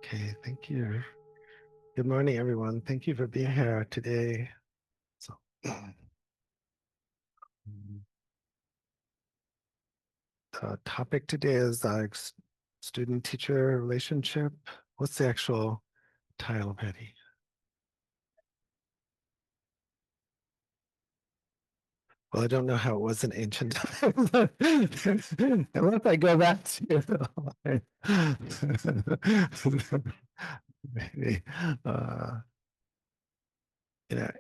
Okay, thank you. Good morning, everyone. Thank you for being here today. So, the topic today is student-teacher relationship. What's the actual title, Patty? Well, I don't know how it was in ancient times. Unless I go back to maybe, you know,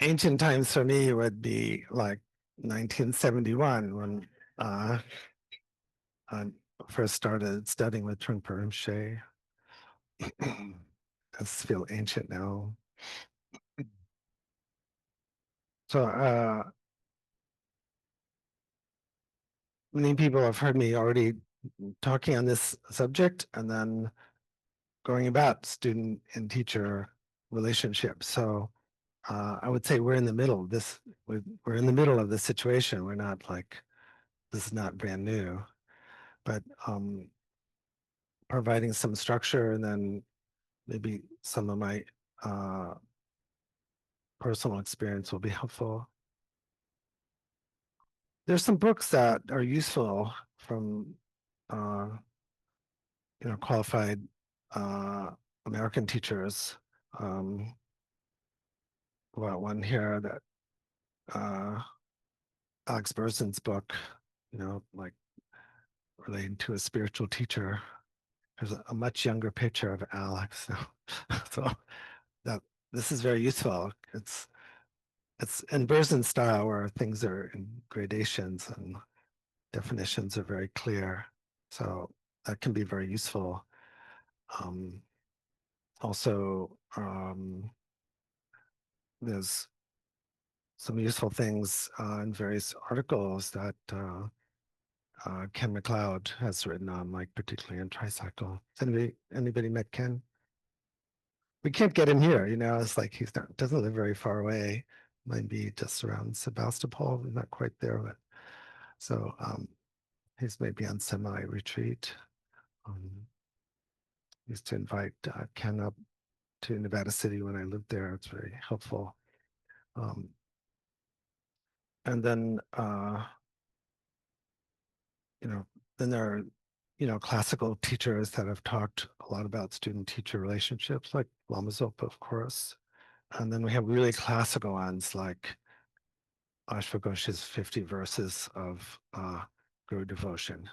ancient times for me would be like 1971 when I first started studying with Trungpa Rinpoche. I feel ancient now. So many people have heard me already talking on this subject and then going about student and teacher relationships. So I would say we're in the middle of this. We're in the middle of this situation. We're not like, this is not brand new, but providing some structure and then maybe some of my personal experience will be helpful. There's some books that are useful from uh, qualified uh, American teachers. About one here that Alex Berson's book, like relating to a spiritual teacher. There's a much younger picture of Alex, so that this is very useful. It's in Berson style where things are in gradations and definitions are very clear. So that can be very useful. Also, there's some useful things in various articles that Ken McLeod has written on, like particularly in tricycle. Has anybody met Ken? We can't get him here, it's like doesn't live very far away. Might be just around Sebastopol, not quite there, but so he's maybe on semi-retreat. Used to invite Ken up to Nevada City when I lived there. It's very helpful. And then then there are classical teachers that have talked a lot about student-teacher relationships, like Lama Zopa, of course. And then we have really classical ones like Ashwagosha's 50 verses of Guru devotion.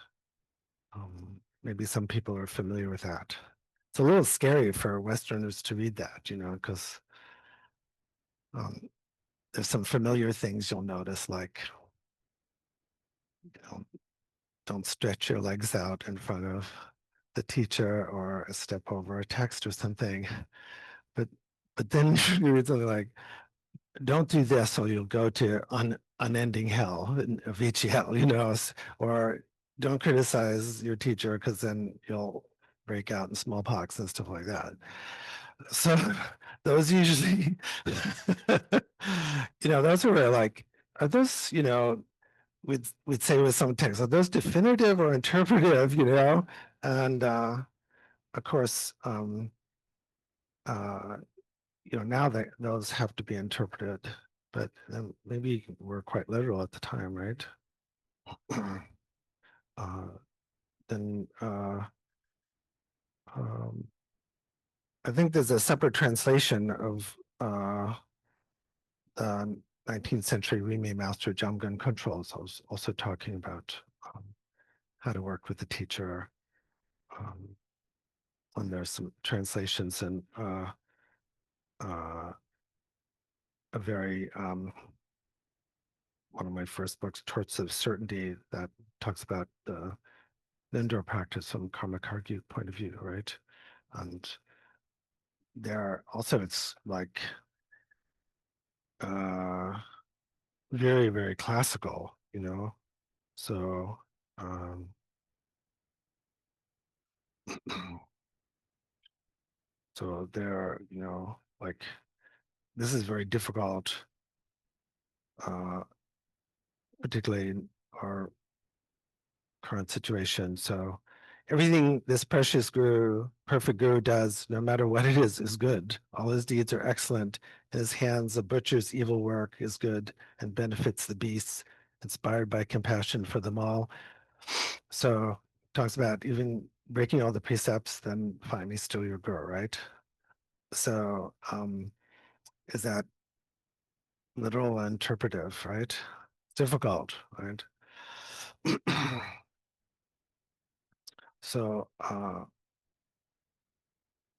Maybe some people are familiar with that. It's a little scary for Westerners to read that, because there's some familiar things you'll notice, like don't stretch your legs out in front of the teacher or step over a text or something. But then you read something like, don't do this or you'll go to unending hell, Avicii hell, or don't criticize your teacher because then you'll break out in smallpox and stuff like that. So those usually, those were like, are those, we'd say with some texts, are those definitive or interpretive, And of course, now that those have to be interpreted, but maybe we're quite literal at the time, right? Then I think there's a separate translation of the 19th century Rime master Jamgon controls. I was also talking about how to work with the teacher. And there's some translations and a very one of my first books, Torts of Certainty, that talks about the indoor practice from karma kargyu point of view, right? And there also it's like very, very classical, So so there, like this is very difficult, particularly in our current situation. So everything this precious guru, perfect guru does, no matter what it is good. All his deeds are excellent. In his hands, the butcher's evil work is good and benefits the beasts, inspired by compassion for them all. So talks about even breaking all the precepts, then finally still your guru, right? So is that literal and interpretive, right? Difficult, right? So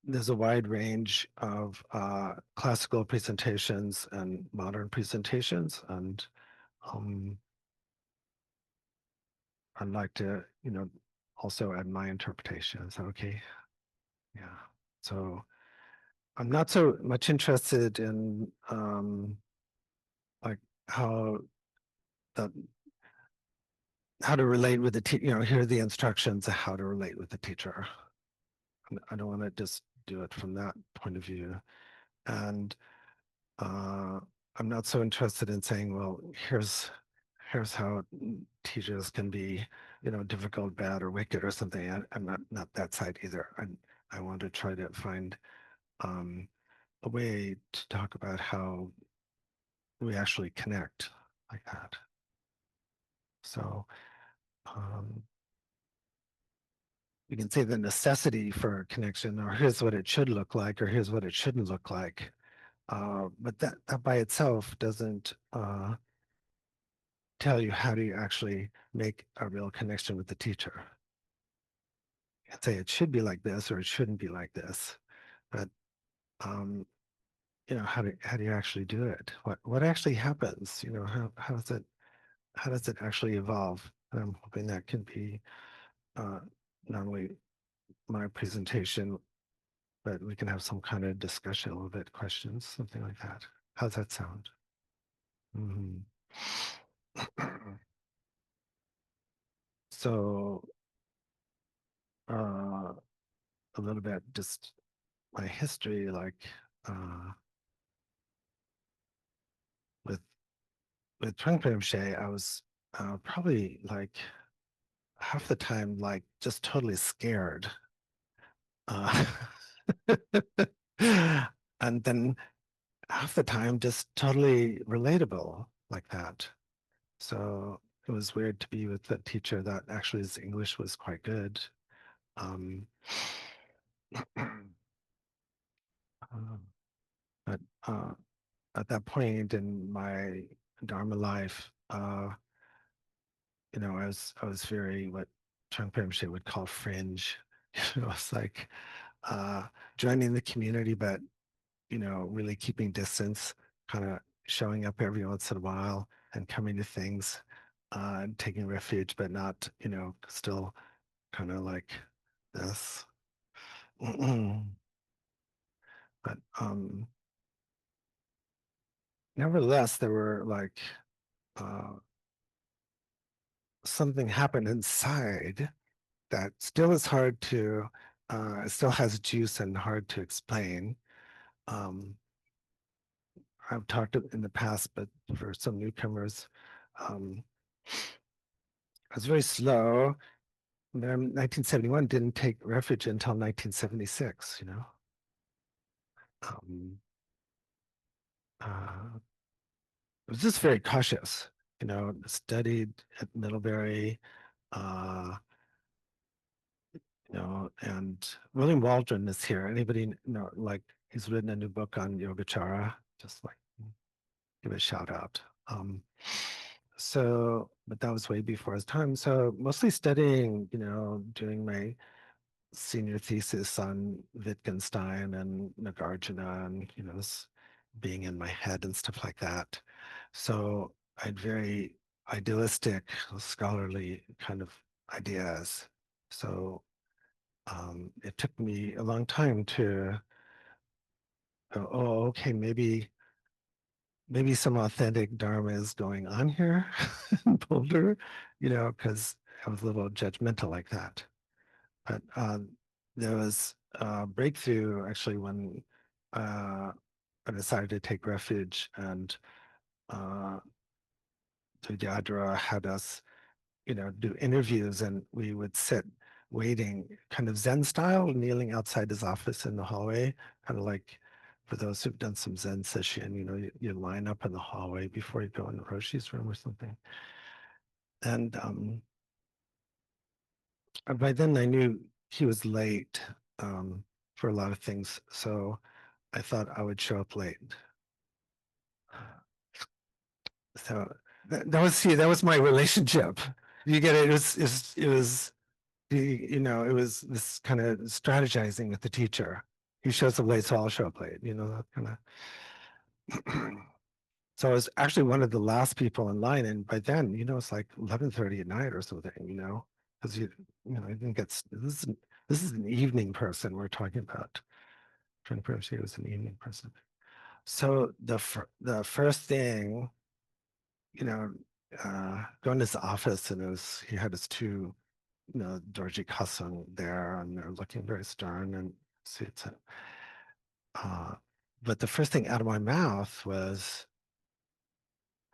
there's a wide range of classical presentations and modern presentations, and um, I'd like to, also add my interpretation. Is that okay? Yeah. So I'm not so much interested in like how the how to relate with the teacher. Here are the instructions of how to relate with the teacher. I don't want to just do it from that point of view, and I'm not so interested in saying, well, here's how teachers can be, difficult, bad, or wicked, or something. I'm not that side either. I want to try to find um, a way to talk about how we actually connect like that. So you can say the necessity for connection, or here's what it should look like, or here's what it shouldn't look like. But that by itself doesn't tell you how do you actually make a real connection with the teacher. You can say it should be like this or it shouldn't be like this, but how do you actually do it? What actually happens? How does it actually evolve? And I'm hoping that can be uh, not only my presentation, but we can have some kind of discussion a little bit, questions, something like that. How's that sound? Mhm. So a little bit just my history, like with Trungpa Rinpoche, I was probably like half the time like just totally scared, uh, and then half the time just totally relatable like that. So it was weird to be with a teacher that actually his English was quite good. Um, but at that point in my Dharma life, I was very what Trungpa Rinpoche would call fringe. It's like uh, joining the community, but really keeping distance, kind of showing up every once in a while and coming to things, and taking refuge, but not, still kind of like this. But nevertheless, there were like uh, something happened inside that still is hard to, it still has juice and hard to explain. Um, I've talked in the past, but for some newcomers, um, I was very slow. 1971 didn't take refuge until 1976, Um, uh, I was just very cautious, studied at Middlebury, uh, and William Waldron is here. Anybody know, like, he's written a new book on Yogacara, just like give a shout out. But that was way before his time. So mostly studying, doing my senior thesis on Wittgenstein and Nagarjuna and, this being in my head and stuff like that. So I had very idealistic, scholarly kind of ideas. So it took me a long time to go, oh, okay, maybe some authentic Dharma is going on here in Boulder, because I was a little judgmental like that. But there was a breakthrough actually when I decided to take refuge, and uh, Yadra had us, do interviews, and we would sit waiting, kind of Zen style, kneeling outside his office in the hallway, kind of like for those who've done some Zen session, you line up in the hallway before you go in Roshi's room or something. And by then I knew he was late for a lot of things, so I thought I would show up late. So that was my relationship. You get it? It was this kind of strategizing with the teacher. He shows up late, so I'll show up late. That kind of. So I was actually one of the last people in line, and by then, it's like 11:30 at night or something. Because I think this is an evening person we're talking about. Trying to prove she was an evening person. So the first thing, going to his office, and he had his two, Dorji Kasung there, and they're looking very stern and suits it. But the first thing out of my mouth was,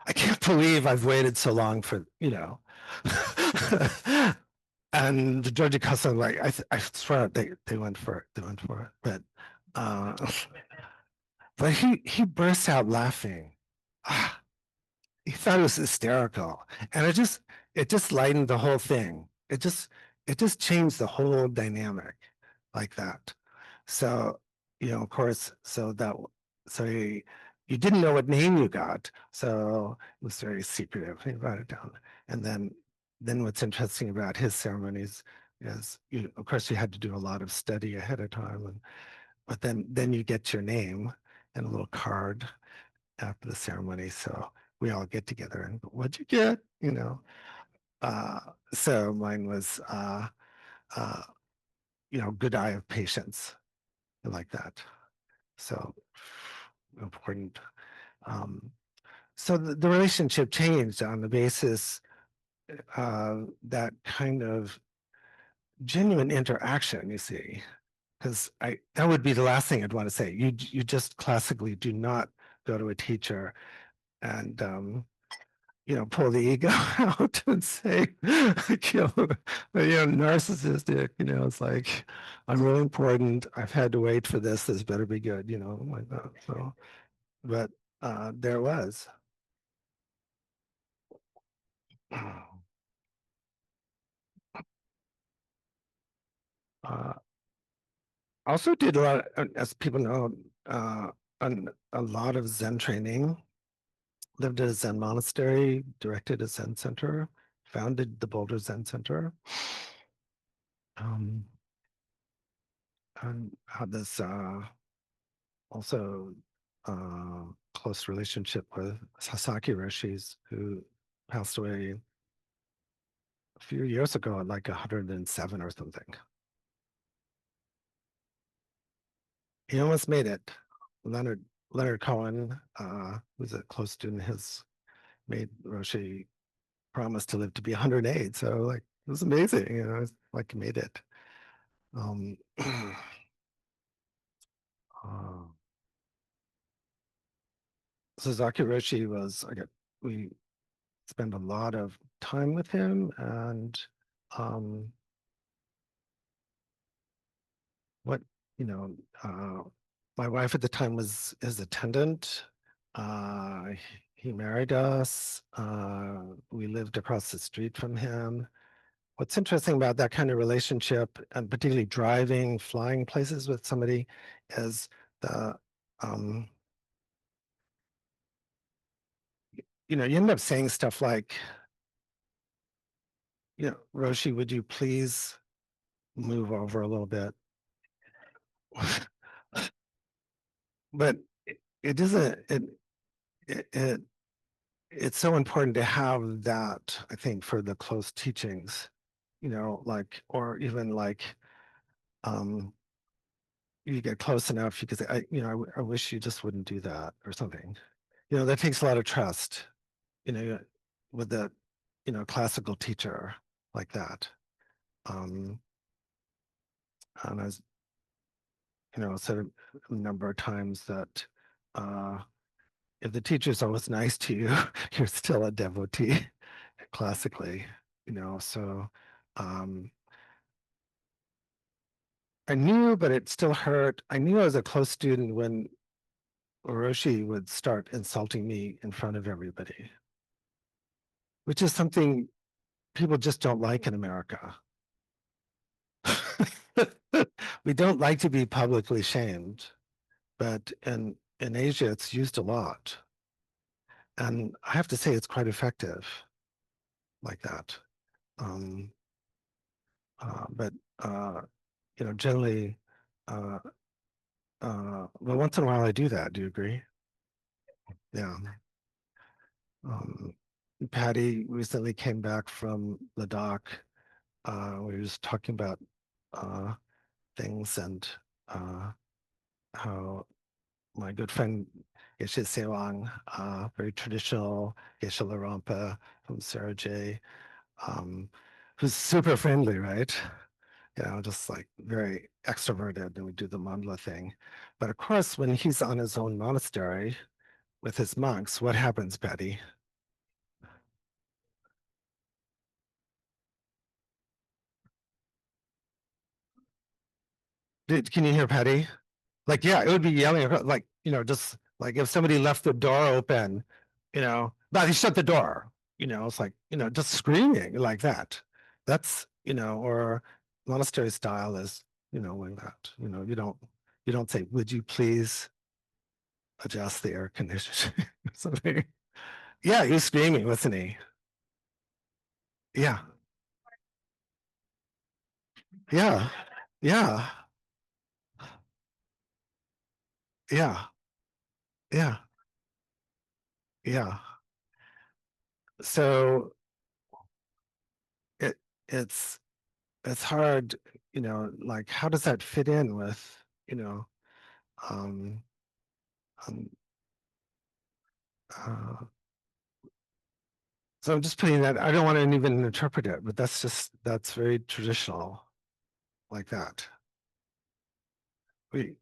I can't believe I've waited so long for. And the Dorji Kasung, like, I swear they went for it. But he burst out laughing. He thought it was hysterical, and it just lightened the whole thing. It just changed the whole dynamic like that. So, of course, you didn't know what name you got, so it was very secretive. He wrote it down. And then what's interesting about his ceremonies is, of course, you had to do a lot of study ahead of time, but then you get your name and a little card after the ceremony. So we all get together and, what'd you get? So mine was, uh, good eye of patience, like that. So important. So the relationship changed on the basis that kind of genuine interaction, you see, because that would be the last thing I'd want to say. You just classically do not go to a teacher and pull the ego out and say, narcissistic, it's like, I'm really important. I've had to wait for this. This better be good, like that. So, but there was. Uh, Also did a lot, as people know, a lot of Zen training. Lived at a Zen monastery, directed a Zen center, founded the Boulder Zen Center. Um, and had this also close relationship with Sasaki Rishis, who passed away a few years ago at like 107 or something. He almost made it. Leonard Cohen, who's a close student of his, made Roshi promise to live to be 108. So like, it was amazing, it's like he made it. Sasaki Roshi we spent a lot of time with him, and what, you know, uh, my wife at the time was his attendant. Uh, he married us. We lived across the street from him. What's interesting about that kind of relationship, and particularly driving, flying places with somebody, is the you end up saying stuff like, Roshi, would you please move over a little bit? But it doesn't. It it's so important to have that, I think, for the close teachings, like, or even like, you get close enough, you could say, I wish you just wouldn't do that or something. That takes a lot of trust, you know, with the, classical teacher like that. And as said a number of times that if the teacher's always nice to you, you're still a devotee, classically, so I knew, but it still hurt. I knew I was a close student when Orochi would start insulting me in front of everybody, which is something people just don't like in America. We don't like to be publicly shamed, but in Asia, it's used a lot. And I have to say, it's quite effective like that. Um, but, generally, uh, well, once in a while I do that. Do you agree? Yeah. Um, Patty recently came back from Ladakh. We was talking about uh, things and how my good friend Geshe Losang, very traditional Geshe Larampa from Sarah J, who's super friendly, right? Just like very extroverted, and we do the mandala thing. But of course, when he's on his own monastery with his monks, what happens, Patty? Can you hear Patty? Like, yeah, it would be yelling across, like, just like if somebody left the door open, but he shut the door, it's like, just screaming like that. That's, or monastery style is, like that. You don't say, would you please adjust the air conditioning? Something. Yeah, he's screaming, wasn't he? Yeah, yeah, yeah, yeah, yeah, yeah. So it it's it's hard, like how does that fit in with, um, um uh, so I'm just putting that, I don't want to even interpret it, but that's very traditional like that. We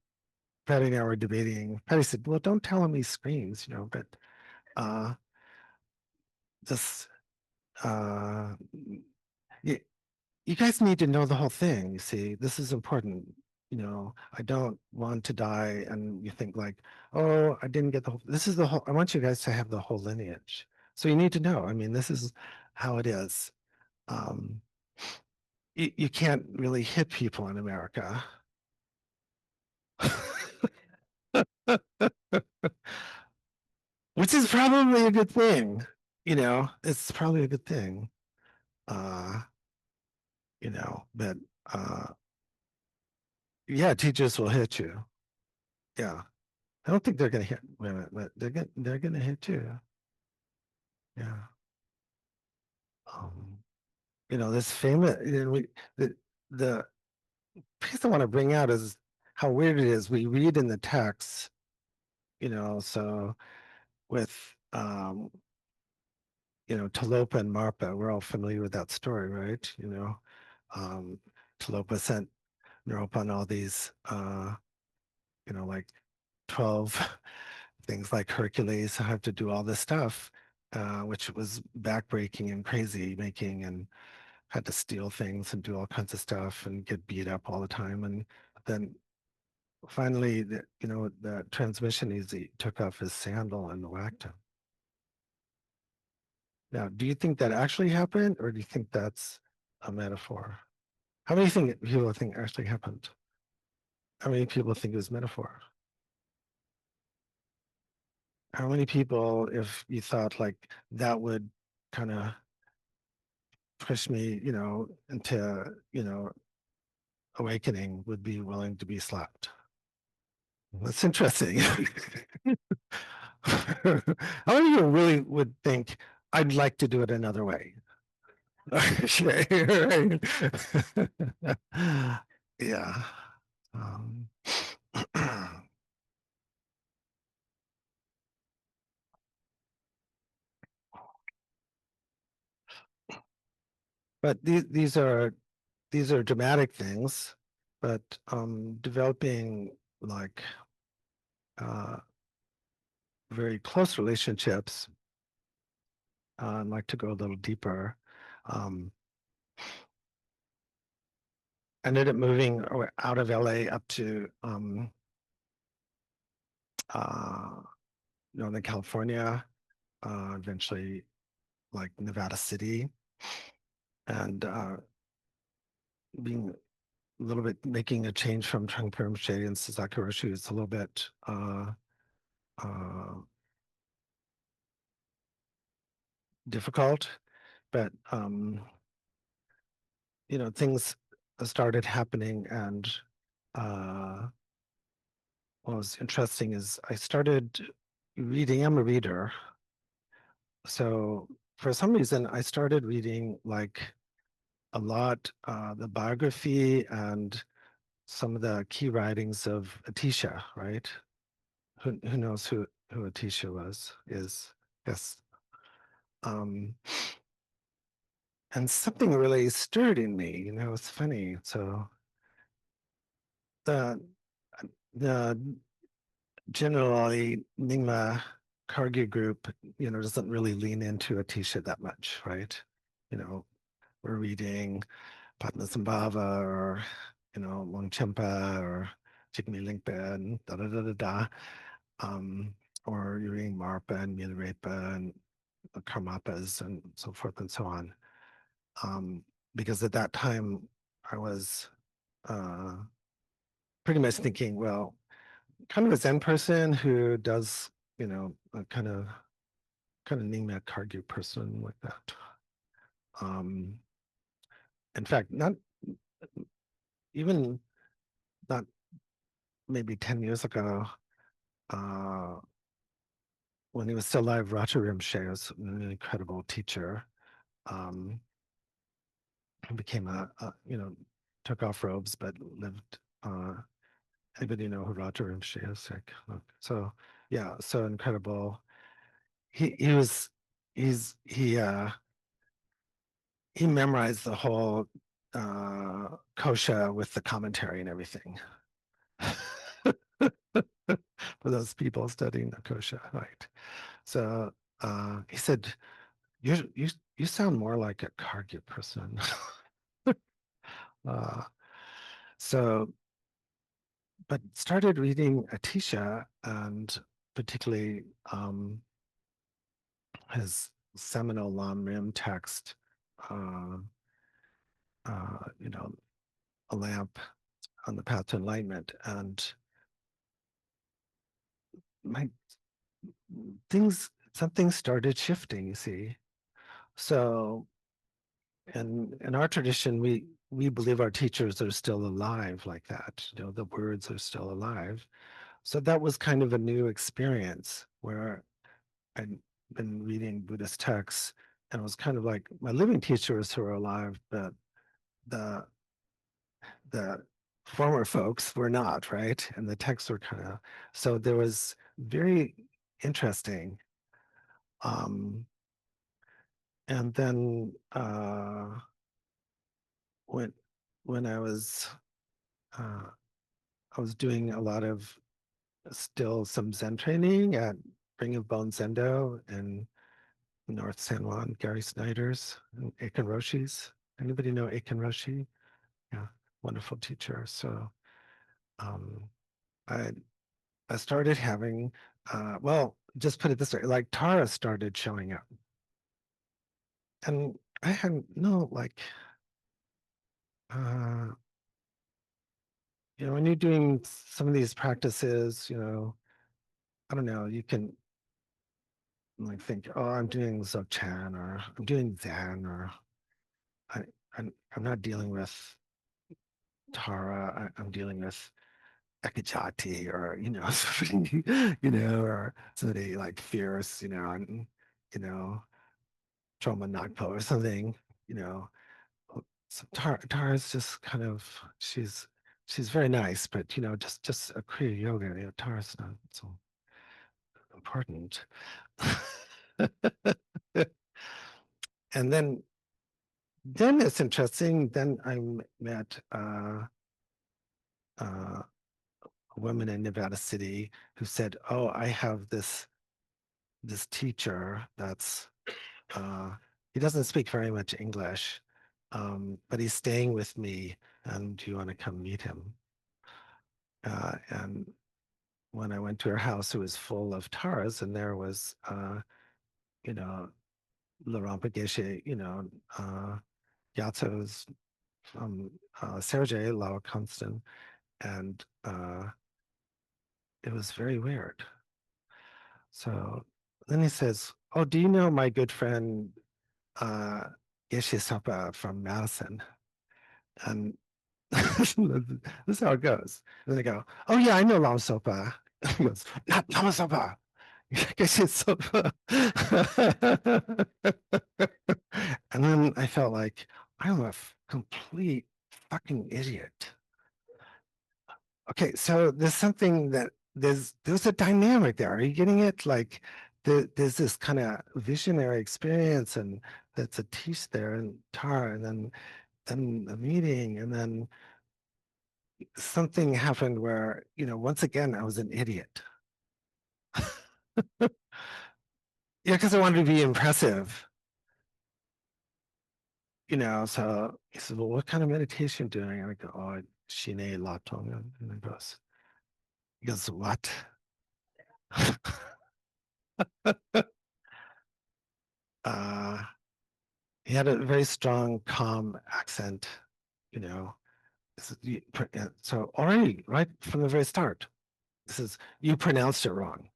Patty and I were debating. Patty said, well, don't tell him he screams, but uh just uh you, you guys need to know the whole thing. You see, this is important. I don't want to die and you think like, oh, I didn't get the whole, this is the whole, I want you guys to have the whole lineage. So you need to know. I mean, this is how it is. Um, you can't really hit people in America. Which is probably a good thing. It's probably a good thing. Uh, but uh, yeah, teachers will hit you. Yeah. I don't think they're going to hit women, but they're going to hit you. Yeah. Um, this famous, the piece I want to bring out is how weird it is. We read in the text, so with, Talopa and Marpa, we're all familiar with that story, right? Um, Talopa sent Naropa on all these, like 12 things like Hercules have to do all this stuff, which was backbreaking and crazy making, and had to steal things and do all kinds of stuff and get beat up all the time. And then finally, the transmission easy took off his sandal and whacked him. Now, do you think that actually happened, or do you think that's a metaphor? How many people think actually happened? How many people think it was metaphor? How many people, if you thought like that would kind of push me, into, awakening, would be willing to be slapped? That's interesting. How many of you really would think I'd like to do it another way? Okay, right. Yeah. Um, but these are dramatic things, but developing like uh, very close relationships. I'd like to go a little deeper. Um, ended up moving out of LA up to Northern California, eventually like Nevada City, and being a little bit making a change from Trungpa Rinpoche and Sasaki Roshi is a little bit uh, difficult, but things started happening, and what was interesting is I started reading. I'm a reader, so for some reason I started reading like a lot the biography and some of the key writings of Atisha, right? Who knows who Atisha is? Yes. Um, and something really stirred in me. It's funny. So the the generally Nyingma Kargya group, doesn't really lean into Atisha that much, right? You know, we're reading Padmasambhava or Longchenpa or Jigme Lingpa and da da da da da. Or you're reading Marpa and Milarepa and the Karmapas and so forth and so on. Because at that time I was uh, pretty much thinking, well, kind of a Zen person who does, a kind of Nyingma Kargya person like that. Um, in fact, not even not maybe 10 years ago, uh, when he was still alive, Raja Rinpoche was an incredible teacher. Um, he became took off robes, but lived. Anybody know who Raja Rinpoche is? So yeah, so incredible. He was he memorized the whole kosha with the commentary and everything. For those people studying the kosha, right? So he said, you sound more like a Kargya person." uh, so, but started reading Atisha, and particularly his seminal Lam Rim text, uh, a lamp on the path to enlightenment, and my something started shifting. You see, so in our tradition, we believe our teachers are still alive like that. The words are still alive. So that was kind of a new experience where I'd been reading Buddhist texts, and it was kind of like my living teachers who are alive, but the the former folks were not, right? And the texts were kind of, so there was very interesting. Um, and then when when uh, I was doing a lot of still some Zen training at Ring of Bone Zendo in North San Juan, Gary Snyder's and Aiken Roshi's. Anybody know Aiken Roshi? Yeah, wonderful teacher. So um, I I started having well, just put it this way, like Tara started showing up. And I had no like uh, when you're doing some of these practices, I don't know, you can like think, oh, I'm doing Dzogchen or I'm doing Zen or I, I'm not dealing with Tara. I'm dealing with Ekachati or somebody, or somebody like fierce, and Trauma Nagpo or something, you know. So Tara's just kind of she's very nice, but just a Kriya Yoga, Tara's not so important. And then it's interesting. Then I met a woman in Nevada City who said, "Oh, I have this teacher that's he doesn't speak very much English, but he's staying with me and do you want to come meet him? And when I went to her house, it was full of taras, and there was, you know, Lama Geshe, Gyatso's from Sergei Lao Constant, and it was very weird. So then he says, "Oh, do you know my good friend uh, Geshe Sapa from Madison?" And this is how it goes. And then they go, "Oh yeah, I know Lama Sopa." He goes, "Not Lama Sopa. Geshe Sopa." And then I felt like I'm a complete fucking idiot. Okay, so there's something that there's a dynamic there. Are you getting it? Like there's this kind of visionary experience, and that's a teach there and Tara, and then a meeting, and then something happened where, once again I was an idiot. Yeah, because I wanted to be impressive, So he said, "Well, what kind of meditation doing?" And I go, "Oh, Shine Latong." And he goes, "What?" uh he had a very strong, calm accent, you know. So already, right from the very start, this is you pronounced it wrong.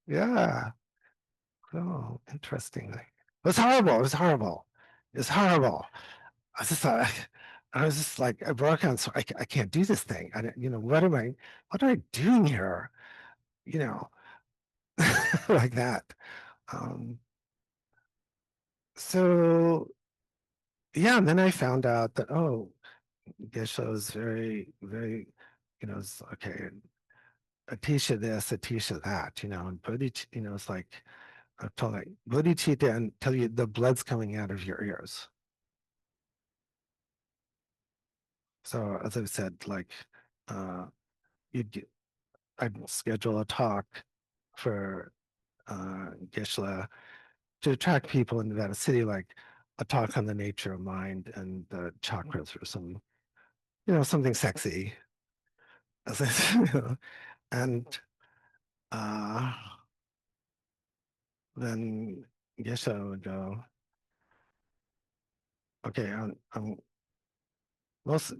Yeah. Oh, interesting. It was horrible. It was horrible. It was horrible. I was just like, I broke down. So I can't do this thing. What am I doing here? You know, like that. Um, so yeah, and then I found out that, oh, Geshe is very, very, it's okay, Atisha this, Atisha that, and bodhicitta, it's like, I'm told like bodhicitta and tell you the blood's coming out of your ears. So as I've said, like, uh, you'd, I'd schedule a talk for Geshe to attract people in Nevada City, like a talk on the nature of mind and the chakras or something sexy. As I said, and uh, then Geshe would go, okay, most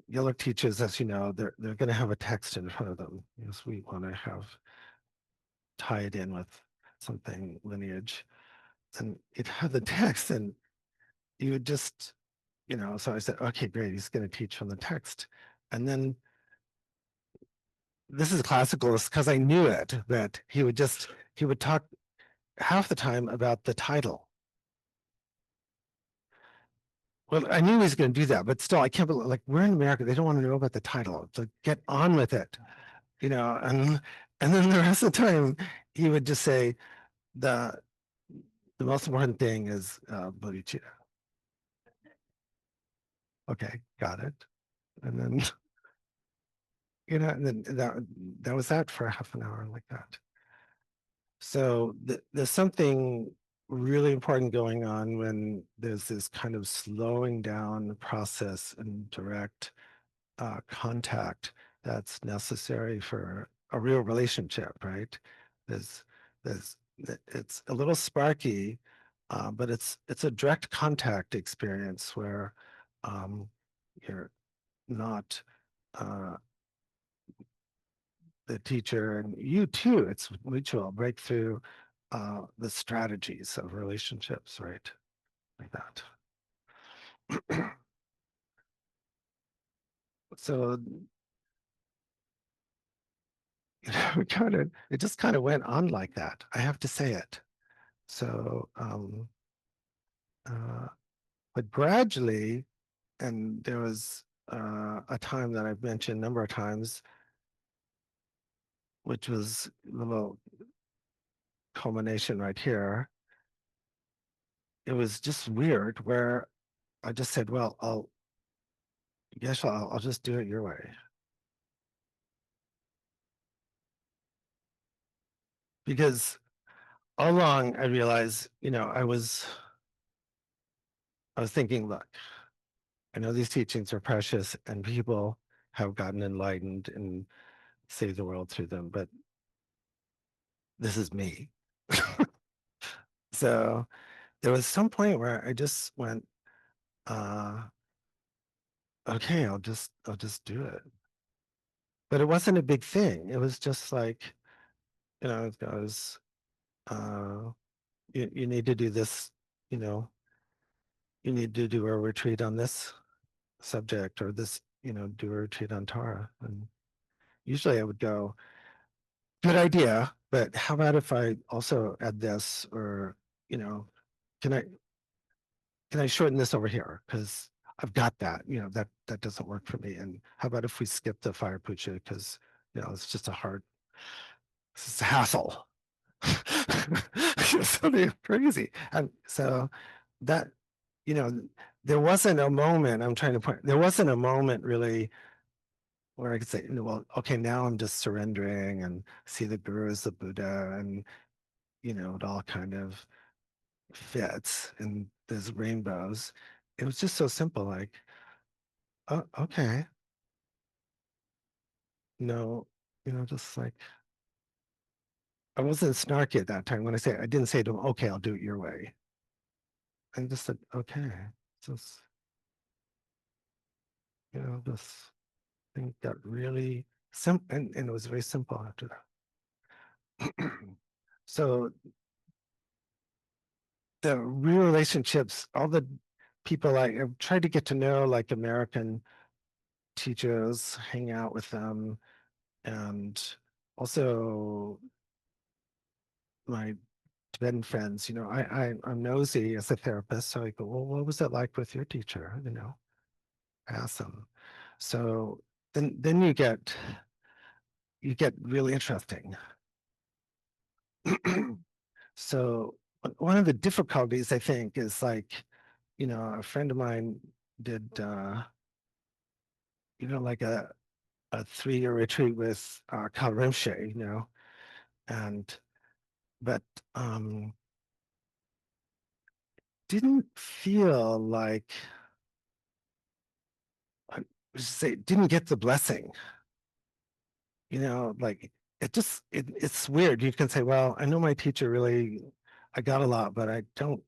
Yellow teachers, as you know, they're going to have a text in front of them. Yes, we want to have tie it in with something lineage, and it had the text, and you would just, So I said, okay, great, he's going to teach from the text, and then this is classical because I knew it that he would talk half the time about the title. Well, I knew he was going to do that, but still, I can't believe, like, we're in America, they don't want to know about the title. So get on with it, and then the rest of the time, he would just say, the the most important thing is bodhicitta. Okay, got it. And then, and then that was that for half an hour like that. So there's something really important going on when there's this kind of slowing down process and direct contact that's necessary for a real relationship, right? There's, there's, it's a little sparky, but it's a direct contact experience where you're not the teacher and you too. It's mutual breakthrough the strategies of relationships, right? Like that. So it just kind of went on like that. I have to say it. So, uh, but gradually, and there was a time that I've mentioned a number of times, which was a little culmination right here. It was just weird where I just said, well, I'll just do it your way. Because all along I realized, I was thinking, look, I know these teachings are precious and people have gotten enlightened and saved the world through them, but this is me. So there was some point where I just went, okay, I'll just do it. But it wasn't a big thing. It was just like, I was, uh, you need to do this, you know, you need to do a retreat on this subject or this, do a retreat on Tara. And usually I would go, good idea, but how about if I also add this or, can I can I shorten this over here? Because I've got that, that doesn't work for me. And how about if we skip the fire puja? Because, it's just it's a hassle. Something crazy. And so that, you know, there wasn't a moment, I'm trying to point, there wasn't a moment really where I could say, well, okay, now I'm just surrendering and see the guru as the Buddha and, it all kind of fits and there's rainbows. It was just so simple, like, oh, okay, no, just like, I wasn't snarky at that time when I didn't say to him, okay, I'll do it your way. I just said, okay, just, this thing got really simple and it was very simple after that. So the real relationships, all the people I've tried to get to know, like American teachers, hang out with them, and also my Tibetan friends, I'm nosy as a therapist, so I go, well, what was it like with your teacher? Ask them. So then you get really interesting. So one of the difficulties I think is like, a friend of mine did like a 3-year retreat with Kal Rinpoche, and but didn't feel like I would say didn't get the blessing, like it's weird. You can say, well, I know my teacher really, I got a lot, but I don't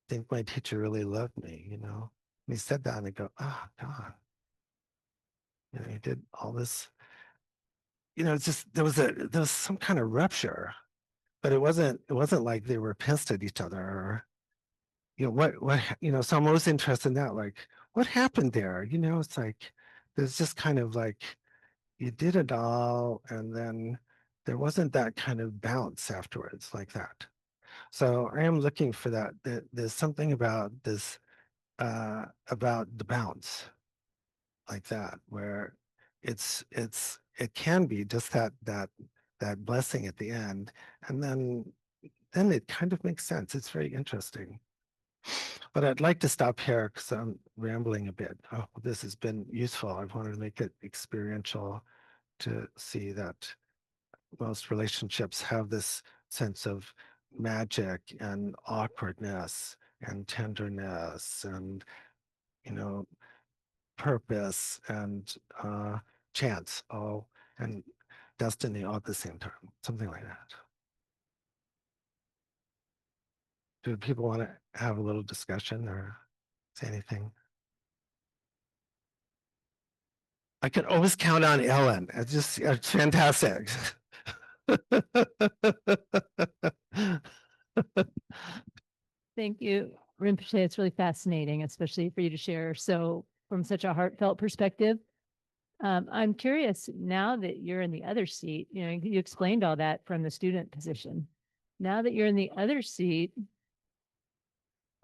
think my teacher really loved me, And he said that and I go, oh God, he did all this, it's just there was some kind of rupture, but it wasn't like they were pissed at each other or what so I'm always interested in that, like what happened there, it's like there's just kind of like you did it all and then there wasn't that kind of bounce afterwards like that. So I am looking for that. There's something about this about the bounce like that where it can be just that blessing at the end, and then it kind of makes sense. It's very interesting. But I'd like to stop here because I'm rambling a bit. Oh, this has been useful. I wanted to make it experiential to see that most relationships have this sense of magic and awkwardness and tenderness and, you know, purpose and chance all and destiny all at the same time, something like that. Do people want to have a little discussion or say anything? I can always count on Ellen. It's fantastic. Thank you, Rinpoche. It's really fascinating, especially for you to share so from such a heartfelt perspective. I'm curious now that you're in the other seat, you explained all that from the student position. Now that you're in the other seat,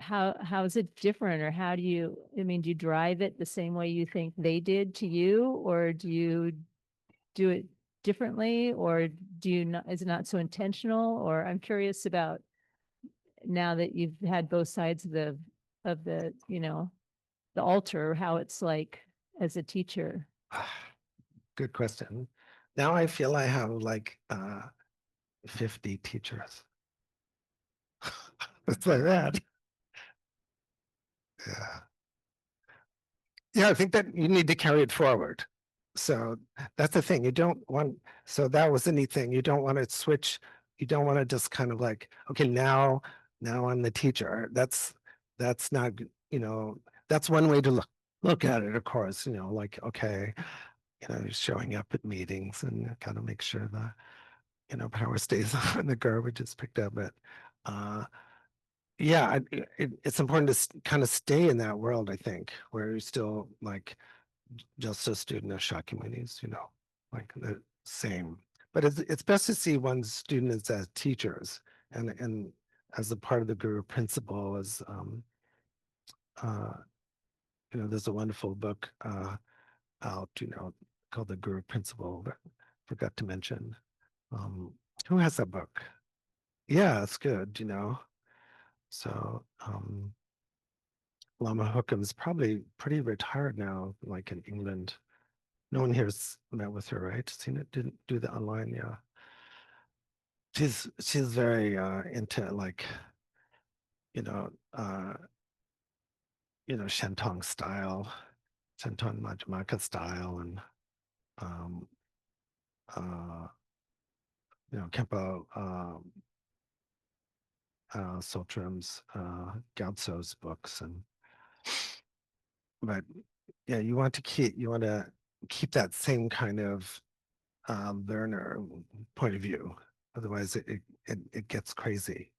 how is it different, or how do you, do you drive it the same way you think they did to you, or do you do it differently, or do you not, is it not so intentional? Or I'm curious about now that you've had both sides of the the altar, how it's like as a teacher. Good question. Now I feel I have like 50 teachers. It's like that. Yeah. Yeah, I think that you need to carry it forward. So that's the thing. You don't want, so that was the neat thing. You don't want to switch. You don't want to just kind of like, okay, now I'm the teacher. That's not, that's one way to look at it, of course, like, okay, you're showing up at meetings and kind of make sure the, power stays on, the garbage is picked up. But yeah, it's important to kind of stay in that world, I think, where you're still like just a student of Shakyamunis, like the same. But it's best to see one's students as teachers and as a part of the guru principle. As uh, there's a wonderful book out, called the Guru Principle, but forgot to mention. Um, who has that book? Yeah, it's good, So Lama Hookham's probably pretty retired now, like in England. No one here's met with her, right? Seen it? Didn't do the online, yeah. She's very into like, you know, uh, Shentong style, Shentong Majamaka style, and um, uh, Kempo Sotram's Gyatso's books, but yeah, you want to keep that same kind of learner point of view. Otherwise, it gets crazy,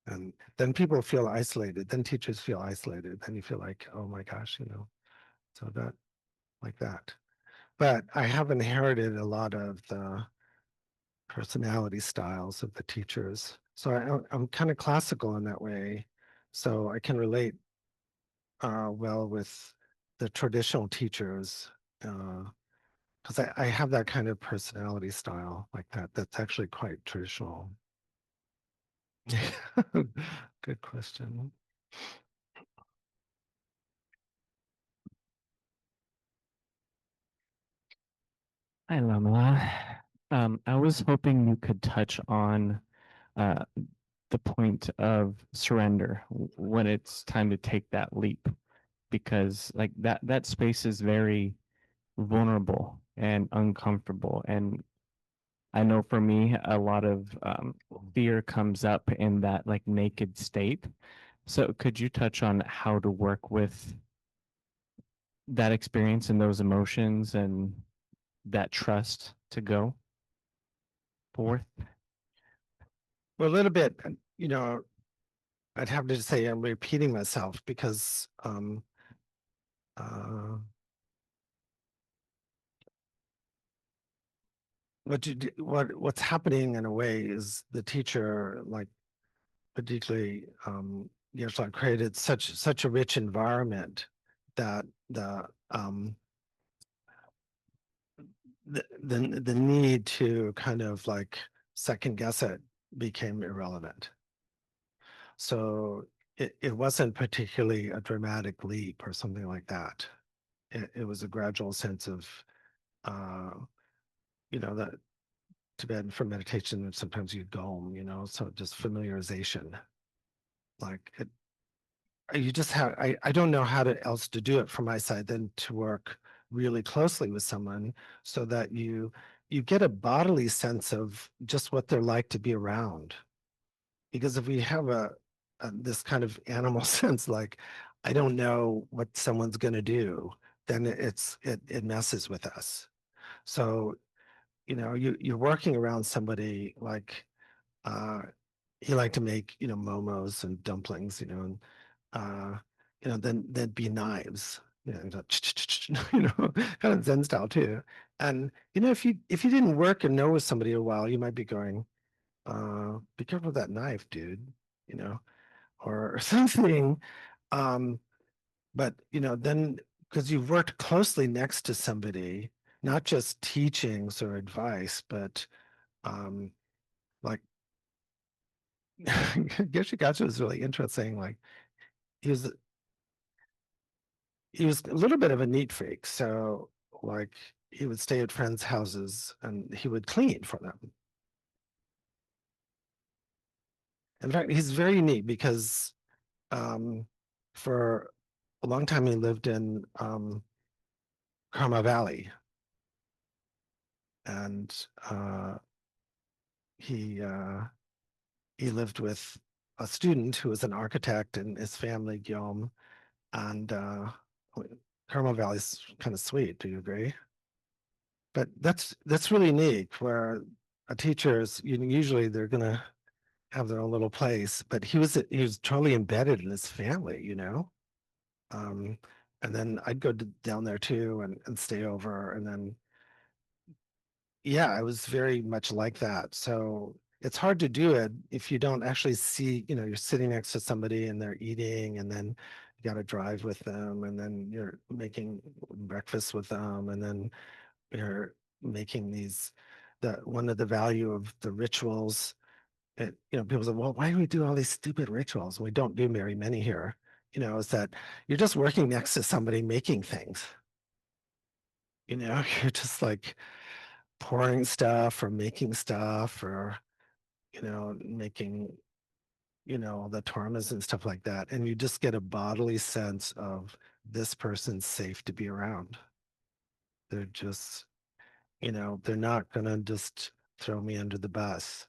and then people feel isolated. Then teachers feel isolated. Then you feel like, oh my gosh, so that like that. But I have inherited a lot of the personality styles of the teachers, so I'm kind of classical in that way. So I can relate well with the traditional teachers. Because I have that kind of personality style like that. That's actually quite traditional. Good question. Hi, Lama. I was hoping you could touch on uh, the point of surrender when it's time to take that leap, because like that space is very vulnerable and uncomfortable. And I know for me, a lot of fear comes up in that like naked state. So could you touch on how to work with that experience and those emotions and that trust to go forth? Well, a little bit, I'd have to say I'm repeating myself because uh, what's happening in a way is the teacher, like particularly Geshe created such a rich environment that the need to kind of like second guess it became irrelevant. So it wasn't particularly a dramatic leap or something like that. It was a gradual sense of, uh, that Tibetan for meditation, sometimes you gom, so just familiarization. Like you just have, I don't know how else to do it from my side than to work really closely with someone so that you get a bodily sense of just what they're like to be around. Because if we have this kind of animal sense, like I don't know what someone's going to do, then it messes with us. So you're working around somebody like uh, he liked to make momos and dumplings, and then there'd be knives, kind of Zen style too. And if you didn't work and know somebody a while, you might be going, be careful of that knife, dude, you know, or something. Um, but then because you've worked closely next to somebody, not just teachings or advice, but like Geshe Gyatso was really interesting. Like he was he was a little bit of a neat freak. So like he would stay at friends' houses and he would clean for them. In fact, he's very unique because for a long time he lived in Karma Valley, and he lived with a student who was an architect and his family, Guillaume, and Carmel Valley's kind of sweet. Do you agree? But that's really unique. Where a teacher is usually they're gonna have their own little place, but he was totally embedded in his family, you know. Um, and then I'd go down there too and stay over, and then yeah, I was very much like that. So it's hard to do it if you don't actually see, you know, you're sitting next to somebody and they're eating, and then you got to drive with them, and then you're making breakfast with them, and then you're making these, the one of the value of the rituals. You know, people say, well, why do we do all these stupid rituals? We don't do very many here. You know, is that you're just working next to somebody making things. You know, you're just like pouring stuff or making stuff or, you know, making, you know, the tormas and stuff like that. And you just get a bodily sense of this person's safe to be around. They're just, you know, they're not going to just throw me under the bus.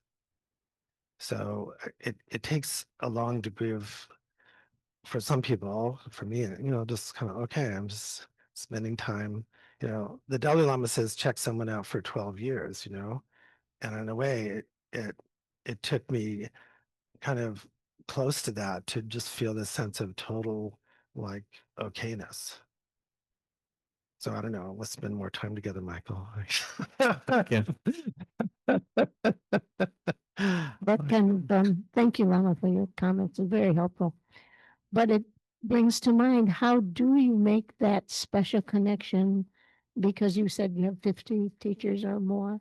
So it takes a long degree of, for some people, for me, you know, just kind of, okay, I'm just spending time, you know, the Dalai Lama says, check someone out for 12 years, you know, and in a way it it took me kind of close to that to just feel this sense of total like okayness. So I don't know, let's spend more time together, Michael. Yeah. That kind of, thank you, Lama, for your comments. It's very helpful. But it brings to mind, how do you make that special connection? Because you said you have 50 teachers or more,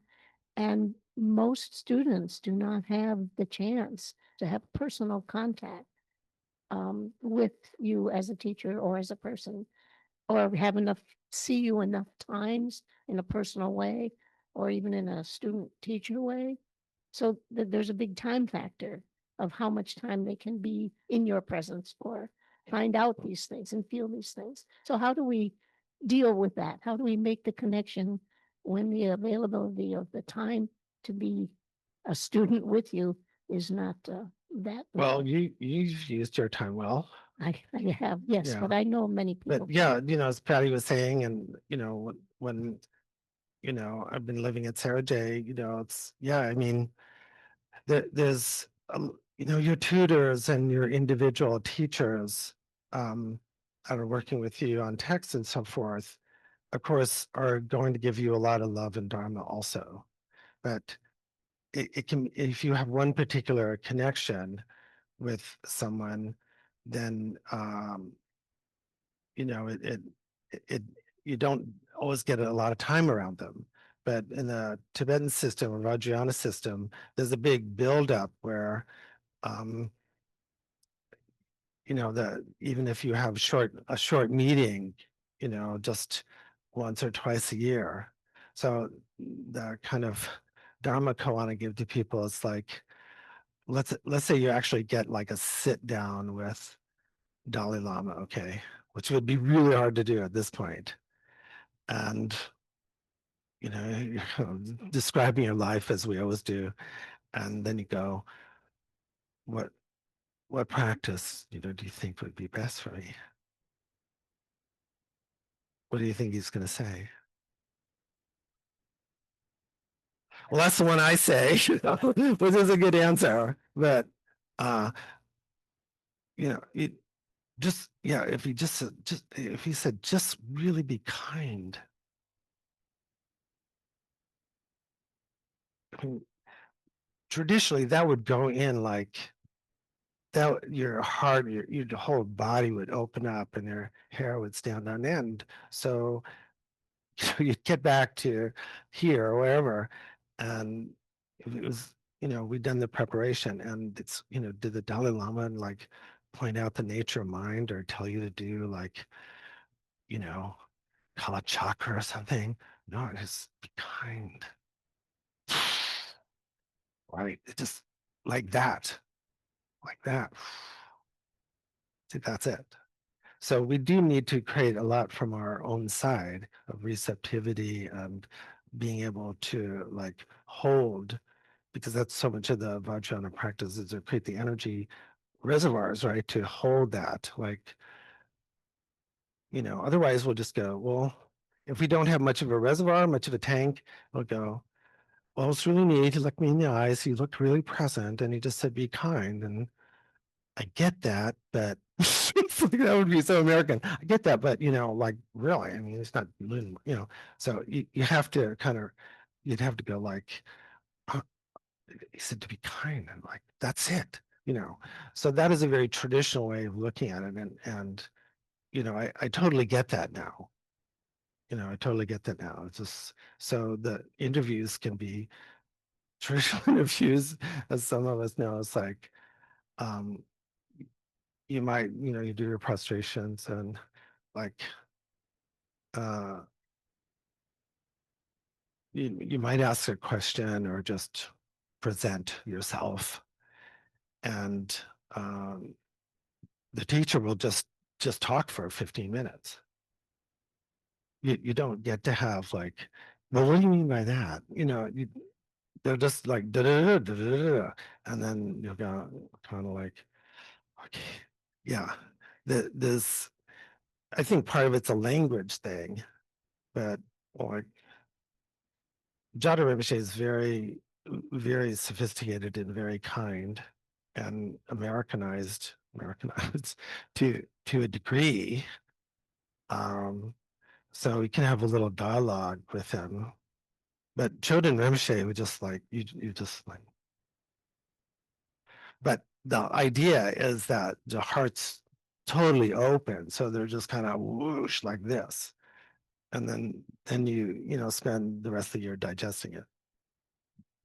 and most students do not have the chance to have personal contact with you as a teacher or as a person, or have enough, see you enough times in a personal way, or even in a student teacher way. So there's a big time factor of how much time they can be in your presence or find out these things and feel these things. So how do we deal with that? How do we make the connection when the availability of the time to be a student with you is not that Well, well? you've used your time well. I have, yes, Yeah. but I know many people. But yeah, you know, as Patty was saying, and you know, when you know, I've been living at Sarah J, you know, it's yeah, I mean, there's you know, your tutors and your individual teachers that are working with you on text and so forth, of course, are going to give you a lot of love and dharma also. But it can, if you have one particular connection with someone, then you know, it you don't always get a lot of time around them. But in the Tibetan system or Vajrayana system, there's a big buildup where you know, the even if you have a short meeting, you know, just once or twice a year. So the kind of dharma I want to give to people is like, let's say you actually get like a sit down with Dalai Lama, okay, which would be really hard to do at this point. And you know, describing your life as we always do, and then you go, what practice, you know, do you think would be best for me? What do you think he's going to say? Well, that's the one I say, which is a good answer. But you know, it just yeah, if he just if he said just really be kind. I mean, traditionally that would go in like that. Your heart, your whole body would open up, and your hair would stand on end. So you'd get back to here or wherever, and if it was, you know, we'd done the preparation, and it's, you know, did the Dalai Lama like point out the nature of mind or tell you to do like, you know, Kala Chakra or something? No, just be kind. Right? It just like that. like that. See, that's it. So we do need to create a lot from our own side of receptivity and being able to like hold, because that's so much of the Vajrayana practice is to create the energy reservoirs, right? To hold that, like, you know, otherwise we'll just go, well, if we don't have much of a reservoir, much of a tank, we'll go, well, it's really neat. He looked me in the eyes. He looked really present and he just said, be kind. And I get that, but that would be so American. I get that, but you know, like really, I mean, it's not, you know, so you have to kind of, you'd have to go like, "Uh," he said to be kind and like, that's it, you know? So that is a very traditional way of looking at it. And, you know, I totally get that now. You know, I totally get that now. It's just, so the interviews can be traditional interviews, as some of us know, it's like, um, you might, you know, you do your prostrations and like, uh, you might ask a question or just present yourself, and the teacher will just talk for 15 minutes. You don't get to have like, well, what do you mean by that? You know, they're just like da da da da da da, and then you'll go kind of like, okay, yeah. This, I think part of it's a language thing, but like Jada Rinpoche is very, very sophisticated and very kind and Americanized to a degree. So we can have a little dialogue with him. But Choden Rinpoche would just like, you just like, but the idea is that the heart's totally open. So they're just kind of whoosh like this. And then you know, spend the rest of the year digesting it.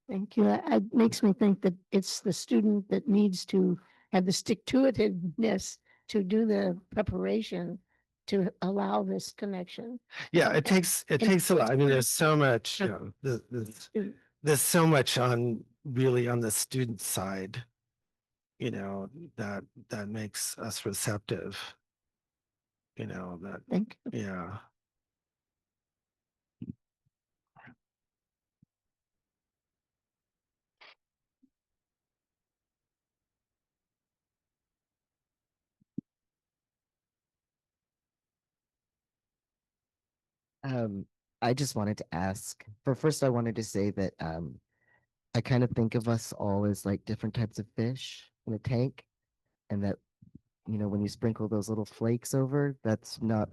Thank you. It makes me think that it's the student that needs to have the stick-to-itiveness to do the preparation to allow this connection. Yeah, it takes a lot. I mean, there's so much, you know, there's so much on really on the student side, you know, that makes us receptive, you know, that, Thank you. yeah. Um, I just wanted to ask, for first, I wanted to say that I kind of think of us all as like different types of fish in a tank, and that, you know, when you sprinkle those little flakes over, that's not,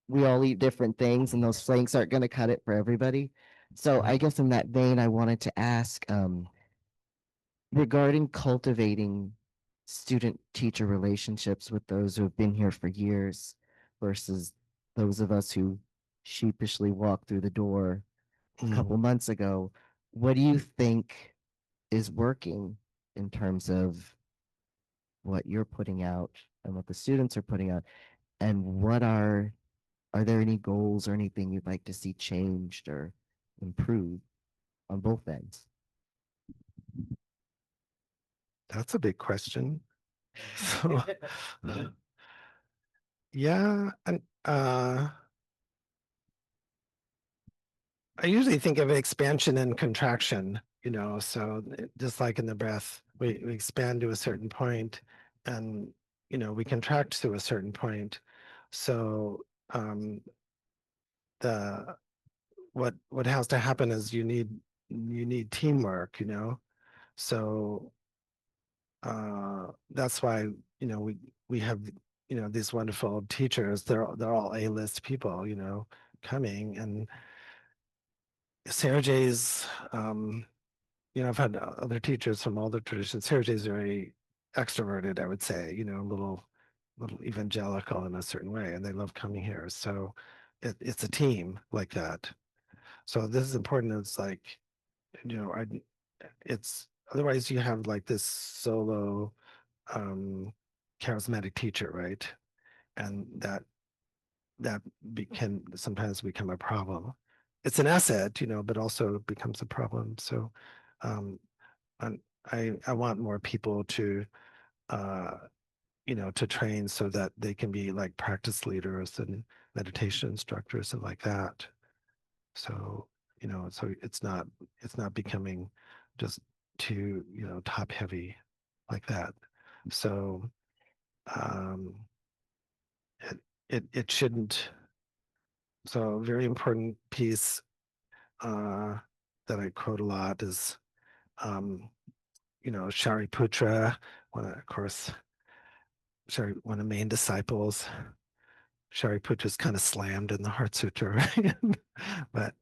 we all eat different things, and those flakes aren't going to cut it for everybody. So I guess in that vein, I wanted to ask, regarding cultivating student-teacher relationships with those who have been here for years versus those of us who sheepishly walked through the door a couple months ago, what do you think is working in terms of what you're putting out and what the students are putting out? And are there any goals or anything you'd like to see changed or improved on both ends? That's a big question. So, yeah, and I usually think of expansion and contraction, you know, so just like in the breath, we expand to a certain point and, you know, we contract to a certain point. So the what has to happen is you need teamwork, you know. So that's why, you know, we have, you know, these wonderful teachers. They're all A-list people, you know, coming. And Sergey's, you know, I've had other teachers from all the traditions. Sergey's very extroverted, I would say, you know, a little evangelical in a certain way, and they love coming here. So it's a team like that. So this is important. It's like, you know, it's otherwise you have like this solo charismatic teacher, right? And can sometimes become a problem. It's an asset, you know, but also becomes a problem. So um, and I want more people to you know, to train so that they can be like practice leaders and meditation instructors and like that. So, you know, so it's not becoming just too, you know, top heavy like that. So it shouldn't. So a very important piece that I quote a lot is you know, Shariputra, of course, one of the main disciples. Shariputra's kind of slammed in the Heart Sutra, right? But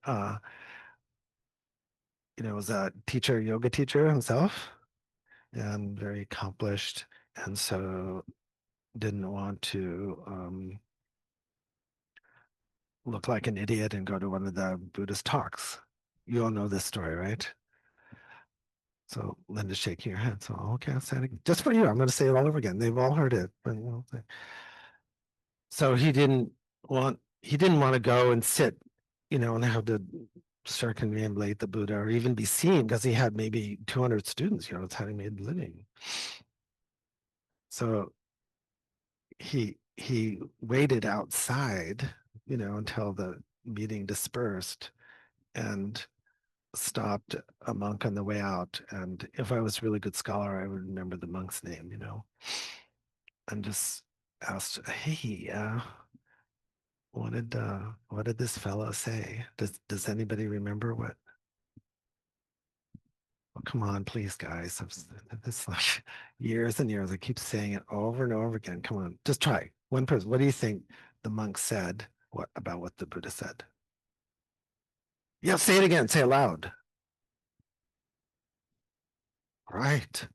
you know, was a teacher, yoga teacher himself, and very accomplished, and so didn't want to look like an idiot and go to one of the Buddhist talks. You all know this story, right? So Linda's shaking her head. So okay, I'll say it again. Just for you. I'm going to say it all over again. They've all heard it, but you know. So he didn't want to go and sit, you know, and have to circumambulate the Buddha or even be seen because he had maybe 200 students. You know, it's how he made a living. So he waited outside, you know, until the meeting dispersed and stopped a monk on the way out. And if I was a really good scholar, I would remember the monk's name, you know, and just asked, hey, what did this fellow say? Does anybody remember what? Oh, come on, please, guys. This like years and years. I keep saying it over and over again. Come on, just try. One person. What do you think the monk said? What about what the Buddha said? Yeah, say it again. Say it loud. Right.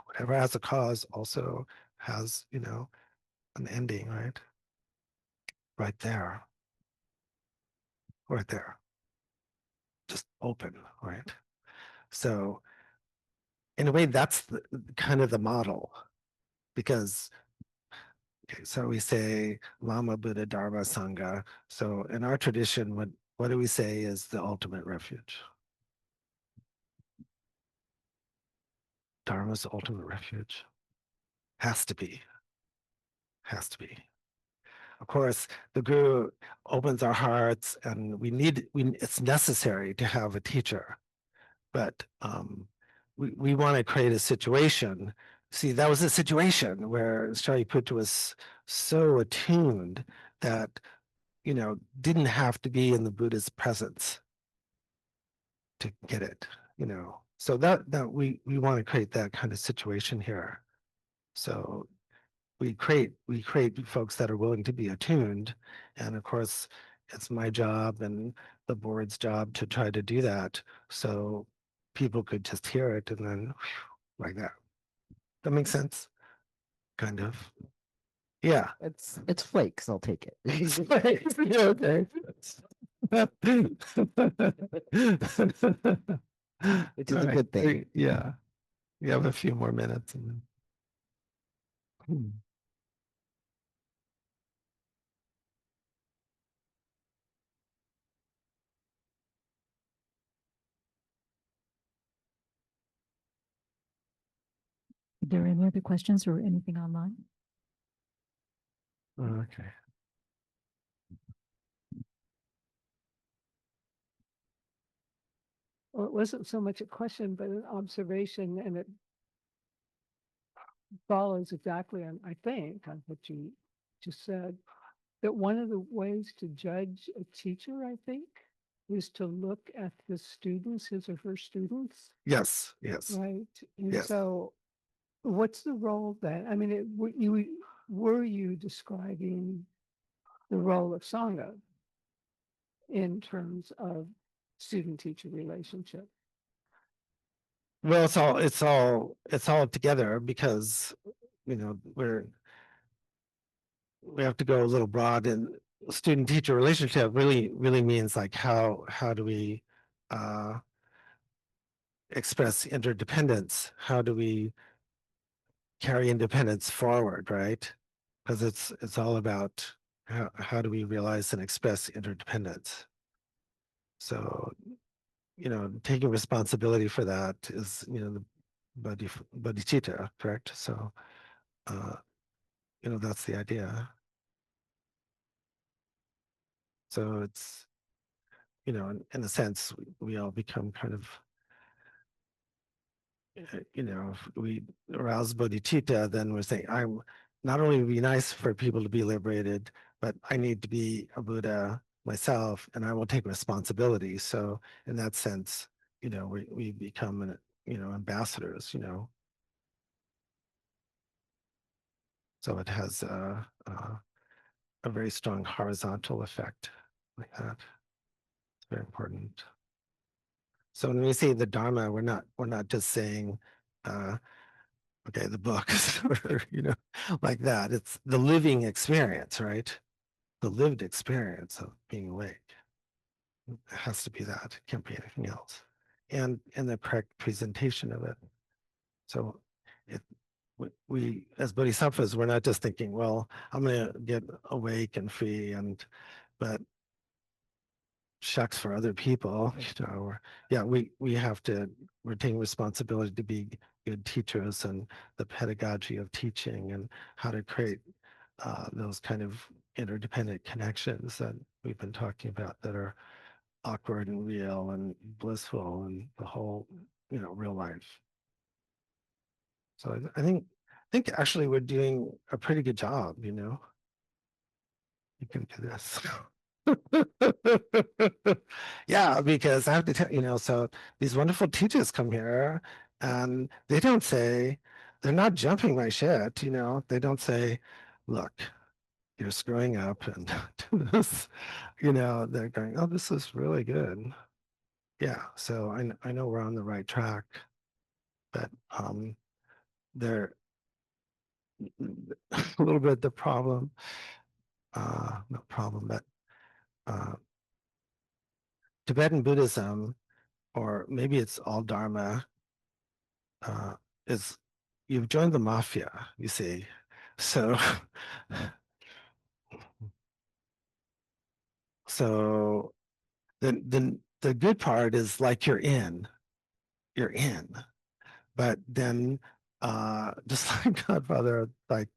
Whatever has a cause also has, you know, an ending, right? Right there. Right there. Just open, right? So in a way, that's kind of the model, because okay, so we say Lama, Buddha, Dharma, Sangha. So in our tradition, what do we say is the ultimate refuge? Dharma's the ultimate refuge. Has to be. Has to be. Of course, the Guru opens our hearts, and it's necessary to have a teacher, but we want to create a situation. See, that was a situation where Shariputra was so attuned that, you know, didn't have to be in the Buddha's presence to get it, you know. So that we want to create that kind of situation here. So we create folks that are willing to be attuned, and of course it's my job and the board's job to try to do that so people could just hear it and then whew, like that. That makes sense, kind of. Yeah. It's flakes. I'll take it. Okay. Which is a good thing. Yeah, you have a few more minutes and then Are there any other questions or anything online? okay. Well, it wasn't so much a question, but an observation, and it follows exactly on, I think, on what you just said, that one of the ways to judge a teacher, I think, is to look at the students, his or her students, Yes. right? And Yes. so what's the role then? I mean, were you describing the role of Sangha in terms of student-teacher relationship? Well, it's all together, because, you know, we have to go a little broad, and student teacher relationship really means like how do we express interdependence? How do we carry independence forward, right? Because it's all about how do we realize and express interdependence. So, you know, taking responsibility for that is, you know, the bodhicitta, correct? So that's the idea. So it's, in a sense, we all become kind of, if we arouse bodhicitta, then we're saying, I'm not only would it be nice for people to be liberated, but I need to be a Buddha myself, and I will take responsibility. So in that sense, we become, ambassadors, So it has a very strong horizontal effect like that. It's very important. So when we say the Dharma, we're not just saying, okay, the books, or like that. It's the living experience, right? The lived experience of being awake. It has to be that. It can't be anything else. And the correct presentation of it. So we as bodhisattvas, we're not just thinking, well, I'm going to get awake and free, but shucks for other people, or we have to, we're taking responsibility to be good teachers, and the pedagogy of teaching and how to create those kind of interdependent connections that we've been talking about, that are awkward and real and blissful and the whole, real life. So I think actually we're doing a pretty good job, You can do this. Yeah, because I have to tell, so these wonderful teachers come here and they don't say, they're not jumping my shit, they don't say, look, you're screwing up and do this, they're going, oh, this is really good. Yeah, so I know we're on the right track, but they're a little bit the problem, not problem, but Tibetan Buddhism, or maybe it's all Dharma, is you've joined the mafia, you see. So, so the good part is like you're in, but then just like Godfather, like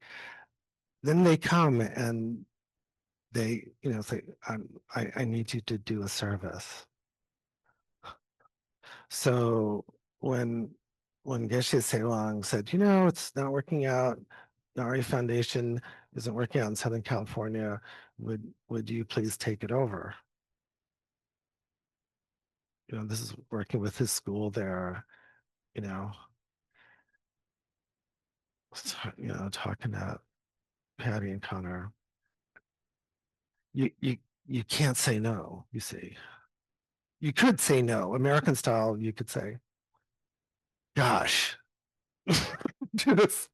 then they come and they, say, I need you to do a service. So when Geshe Losang said, it's not working out, the RE Foundation isn't working out in Southern California, would you please take it over? This is working with his school there, talking to Patty and Connor. You can't say no, you see. You could say no. American style, you could say, gosh, just,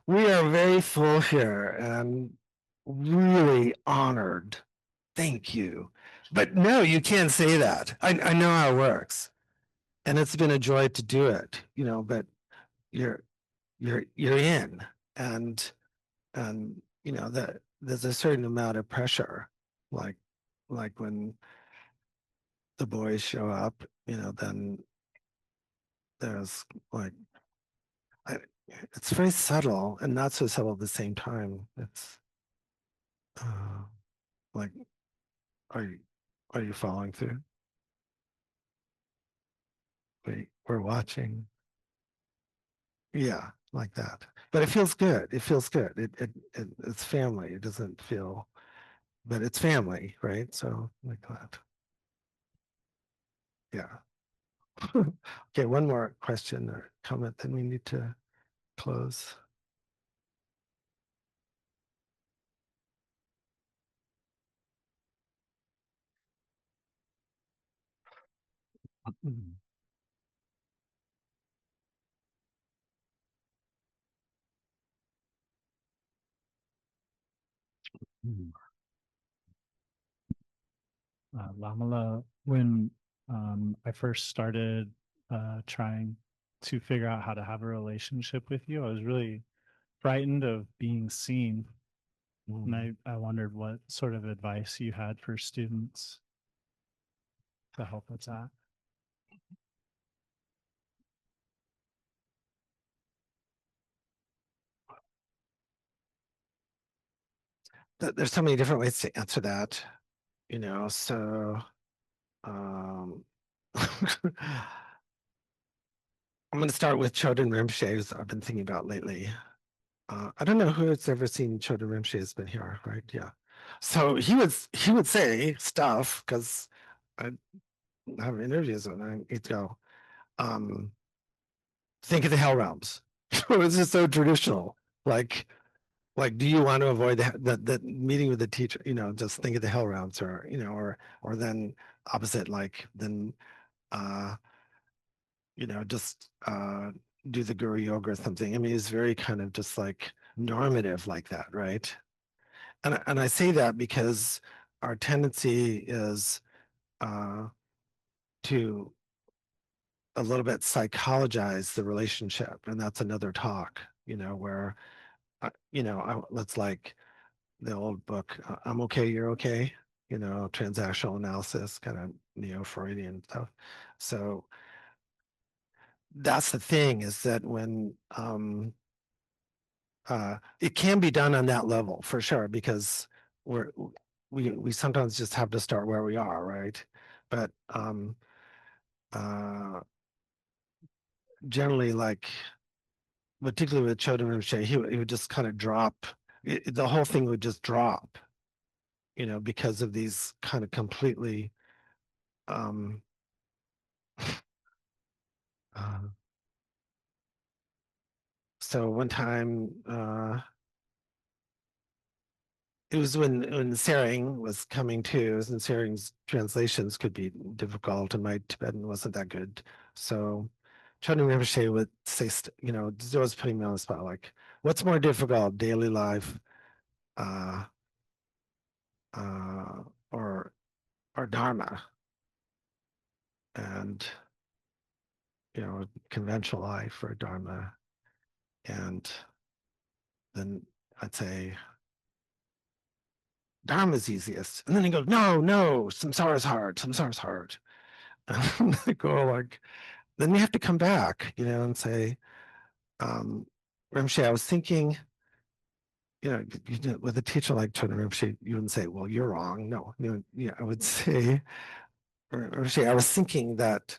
we are very full here and really honored. Thank you. But no, you can't say that. I know how it works. And it's been a joy to do it, but you're in, and that there's a certain amount of pressure, like when the boys show up, then there's like, it's very subtle and not so subtle at the same time. It's like, are you following through? We're watching. Yeah, like that. But it feels good. It feels good. It's family. It doesn't feel, but it's family, right? So like that. Yeah. Okay, one more question or comment, then we need to close. Lamala, when I first started trying to figure out how to have a relationship with you, I was really frightened of being seen. And I wondered what sort of advice you had for students to help with that. there's so many different ways to answer that, you know, so I'm going to start with Choden Rinpoche, who's I've been thinking about lately. I don't know who has ever seen Choden Rinpoche has been here, right? Yeah. So he would say stuff because I have interviews and I need to go. Think of the hell realms. It's just so traditional. Like, do you want to avoid that meeting with the teacher? You know, just think of the hell realms, or you know, or then opposite, like then you know, just do the guru yoga or something. I mean, it's very kind of just like normative like that, right? And I say that because our tendency is to a little bit psychologize the relationship, and that's another talk, you know, where you know, let's like the old book, I'm okay, you're okay, you know, transactional analysis, kind of neo-Freudian stuff. So that's the thing, is that when it can be done on that level for sure, because we sometimes just have to start where we are, right? But generally, like particularly with Choden Rinpoche, he would just kind of drop, the whole thing would just drop, you know, because of these kind of completely so one time it was when Sering was coming to, and Sering's translations could be difficult, and my Tibetan wasn't that good. So Choden Rinpoche would say, you know, always putting me on the spot, like, what's more difficult, daily life, uh, uh, or Dharma, and you know, conventional life or Dharma, and then I'd say Dharma's easiest. And then he goes, no, samsara's hard, samsara's hard. And I go like, then you have to come back, you know, and say, Rinpoche, I was thinking, you know, with a teacher like Choden Rinpoche, you wouldn't say, well, you're wrong. No, you know, yeah, I would say, Rinpoche, I was thinking that,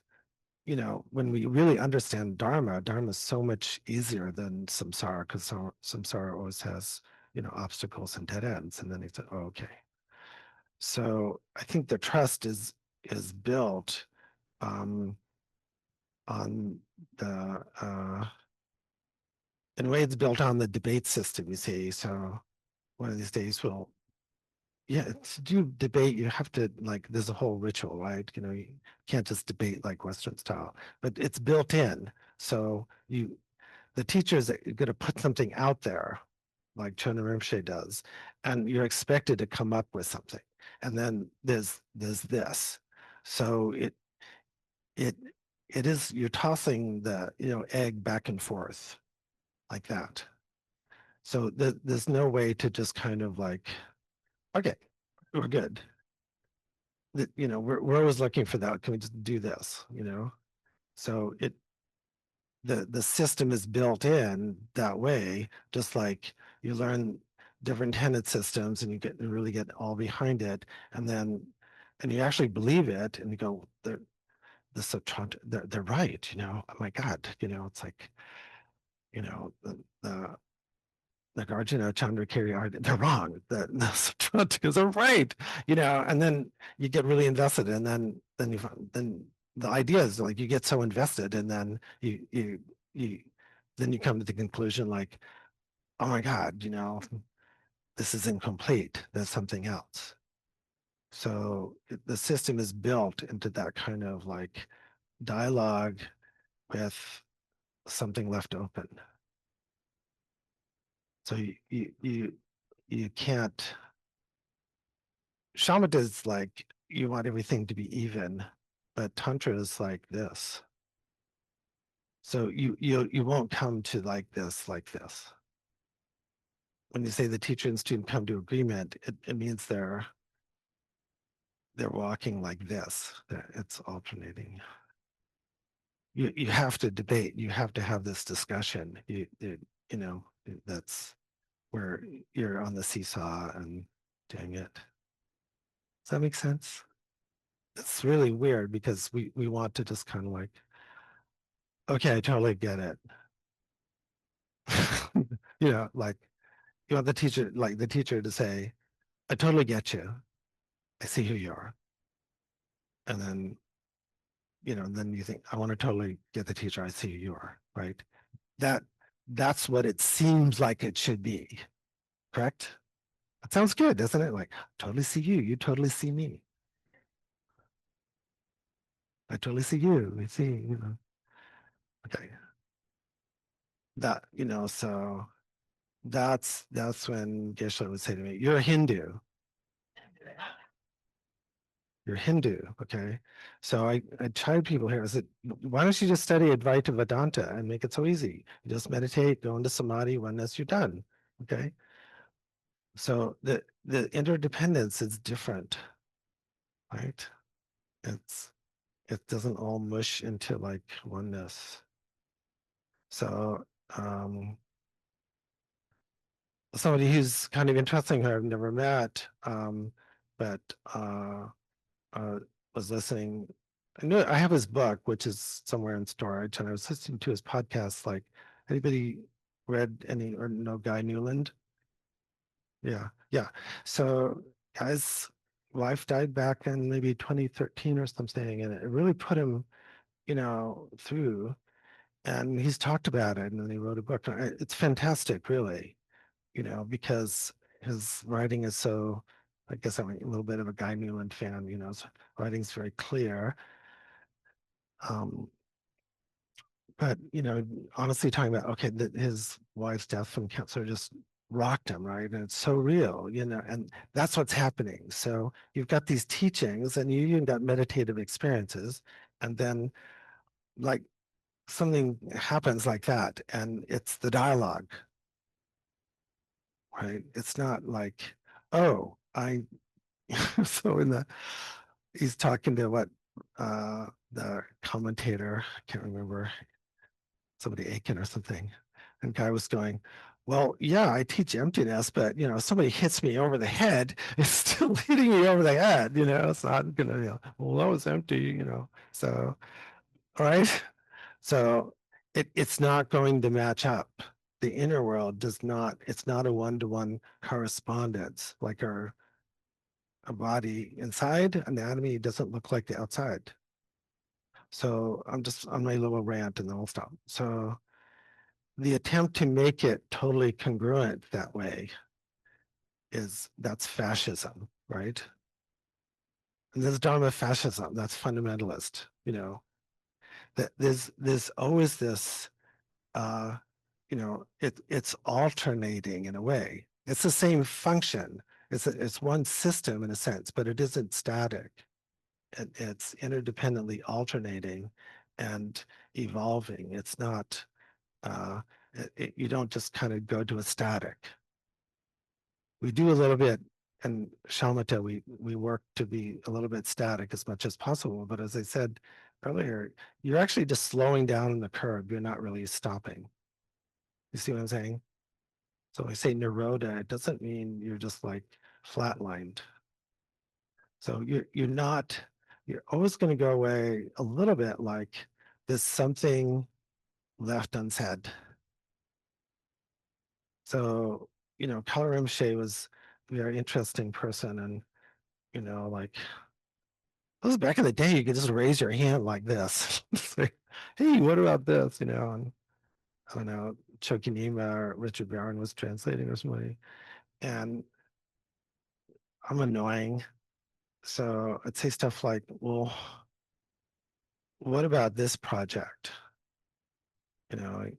you know, when we really understand Dharma, Dharma is so much easier than samsara, because samsara always has, you know, obstacles and dead ends. And then he said, oh, okay. So I think the trust is built on the in a way it's built on the debate system, you see. So one of these days we'll, yeah, to do debate, you have to, like, there's a whole ritual, right? You know, you can't just debate like Western style, but it's built in. So the teachers are going to put something out there like Choden Rinpoche does, and you're expected to come up with something. And then there's this. So it is, you're tossing the, you know, egg back and forth like that. So there's no way to just kind of like, okay, we're good. You know, we're always looking for that. Can we just do this? You know, so the system is built in that way, just like you learn different tenet systems and you really get all behind it, and you actually believe it, and you go, they're right, you know, oh my God, you know, it's like, you know, the Arjuna Chandrakiri, they're wrong. The Subtrantikas are right, you know, and then you get really invested, and then the idea is like you get so invested, and then you then you come to the conclusion like, oh my God, you know, this is incomplete. There's something else. So the system is built into that kind of like dialogue with something left open. So you can't. Shamatha is like you want everything to be even, but Tantra is like this. So you won't come to like this. When you say the teacher and student come to agreement, it means they're walking like this. It's alternating. You have to debate. You have to have this discussion. You know, that's where you're on the seesaw and doing it. Does that make sense? It's really weird because we want to just kind of like, okay, I totally get it. You know, like you want the teacher to say, I totally get you. I see who you are. And then, you know, then you think, I want to totally get the teacher. I see who you are, right? That's what it seems like it should be, correct? That sounds good, doesn't it? Like, totally see you. You totally see me. I totally see you. We see, you know. Okay. That, you know, so that's when Geshe would say to me, you're a Hindu. You're Hindu, okay? So I tried people here. I said, why don't you just study Advaita Vedanta and make it so easy? You just meditate, go into samadhi, oneness, you're done, okay? So the interdependence is different, right? It doesn't all mush into like oneness. So somebody who's kind of interesting who I've never met, but was listening. I know I have his book, which is somewhere in storage, and I was listening to his podcast. Like, anybody read any or know Guy Newland? Yeah, yeah. So Guy's wife died back in maybe 2013 or something, and it really put him, you know, through. And he's talked about it, and then he wrote a book. It's fantastic, really, you know, because his writing is so, I guess I'm a little bit of a Guy Newland fan, you know, his writing's very clear. But, you know, honestly talking about, okay, his wife's death from cancer just rocked him, right? And it's so real, you know, and that's what's happening. So you've got these teachings and you even got meditative experiences, and then like something happens like that, and it's the dialogue, right? It's not like, oh, so he's talking to the commentator, I can't remember, somebody Aiken or something, and guy was going, well, yeah, I teach emptiness, but you know, somebody hits me over the head, it's still hitting me over the head, you know, it's not gonna, you know, well, that was empty, you know. So, all right. So it's not going to match up. The inner world does not, it's not a one-to-one correspondence. Like our body inside anatomy doesn't look like the outside. So I'm just on my little rant and then I'll stop. So the attempt to make it totally congruent that way that's fascism, right? And there's Dharma fascism, that's fundamentalist, you know. That there's always this you know, it's alternating in a way. It's the same function. It's one system in a sense, but it isn't static. It's interdependently alternating and evolving. It's not, you don't just kind of go to a static. We do a little bit, and shamatha, we work to be a little bit static as much as possible. But as I said earlier, you're actually just slowing down in the curve. You're not really stopping. You see what I'm saying? So when I say nirodha, it doesn't mean you're just like flatlined. So you're always going to go away a little bit like there's something left unsaid. So, you know, Kala Rinpoche was a very interesting person, and, you know, like, this was back in the day, you could just raise your hand like this. Say, hey, what about this? You know, and I don't know, Chokinima or Richard Barron was translating or somebody. And I'm annoying. So I'd say stuff like, well, what about this project? You know, like,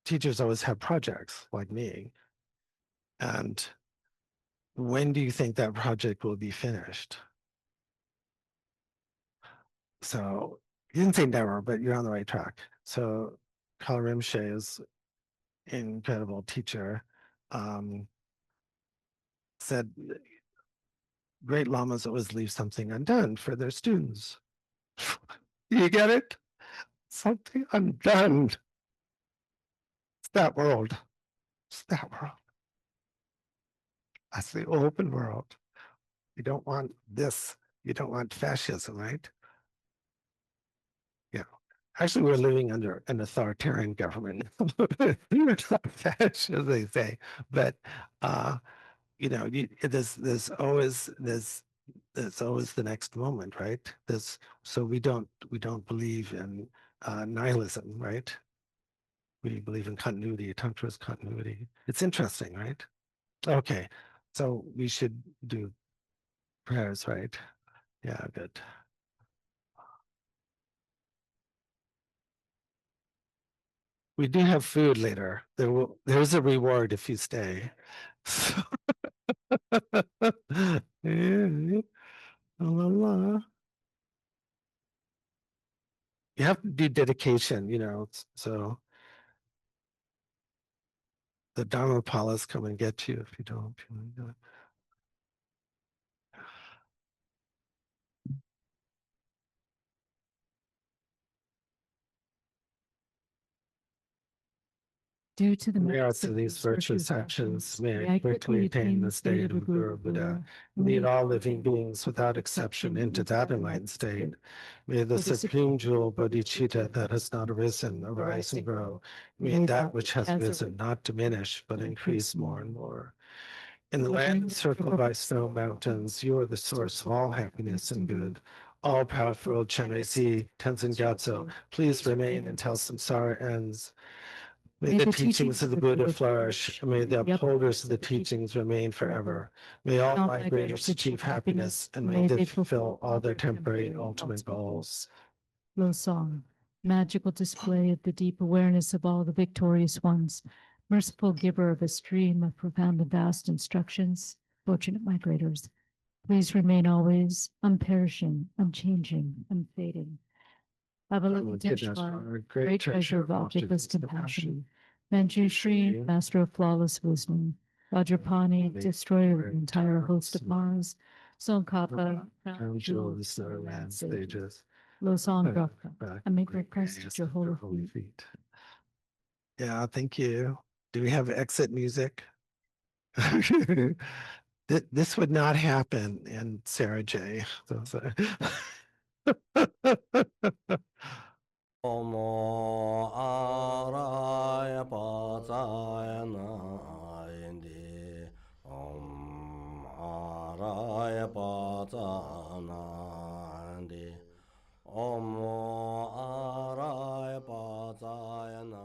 teachers always have projects like me. And when do you think that project will be finished? So you didn't say never, but you're on the right track. So Kala Rinpoche is an incredible teacher. Said great lamas always leave something undone for their students. You get it? Something undone. It's that world. It's that world. That's the open world. You don't want this. You don't want fascism, right? Yeah. Actually, we're living under an authoritarian government. It's not fascist, as they say, but there's always the next moment, right? So we don't believe in nihilism, right? We believe in continuity, tantra's continuity. It's interesting, right? Okay, so we should do prayers, right? Yeah, good. We do have food later. There's a reward if you stay. So, la, la, la. You have to do dedication, so the Dharmapalas come and get you if you don't. Due to the May merits to of these virtuous actions, may I quickly attain the state of Guru Buddha, lead all living beings without exception into that enlightened state. May the supreme jewel bodhicitta that has not arisen arise and grow. May that which has risen not diminish, but increase more and more. In the land encircled by snow mountains, you are the source of all happiness and good. All powerful Chenrezig Tenzin Gyatso, please remain until samsara ends. May the teachings of the Buddha flourish, and may the upholders of the teachings remain forever. May all migrators achieve happiness, and may they fulfill all their temporary and ultimate goals. Losang, magical display of the deep awareness of all the victorious ones, merciful giver of a stream of profound and vast instructions, fortunate migrators, please remain always unperishing, unchanging, unfading. Avalokiteshvara, great treasure of objectless compassion. Manjushri, master of flawless wisdom. Vajrapani, destroyer of the entire host of Mars. Tsongkhapa, crown jewel of the Starland sages. Losang Drakpa, I make request at your holy feet. Yeah, thank you. Do we have exit music? This would not happen in Sarah J. Omo araya patayana indi Om araya patana indi Omo araya patayana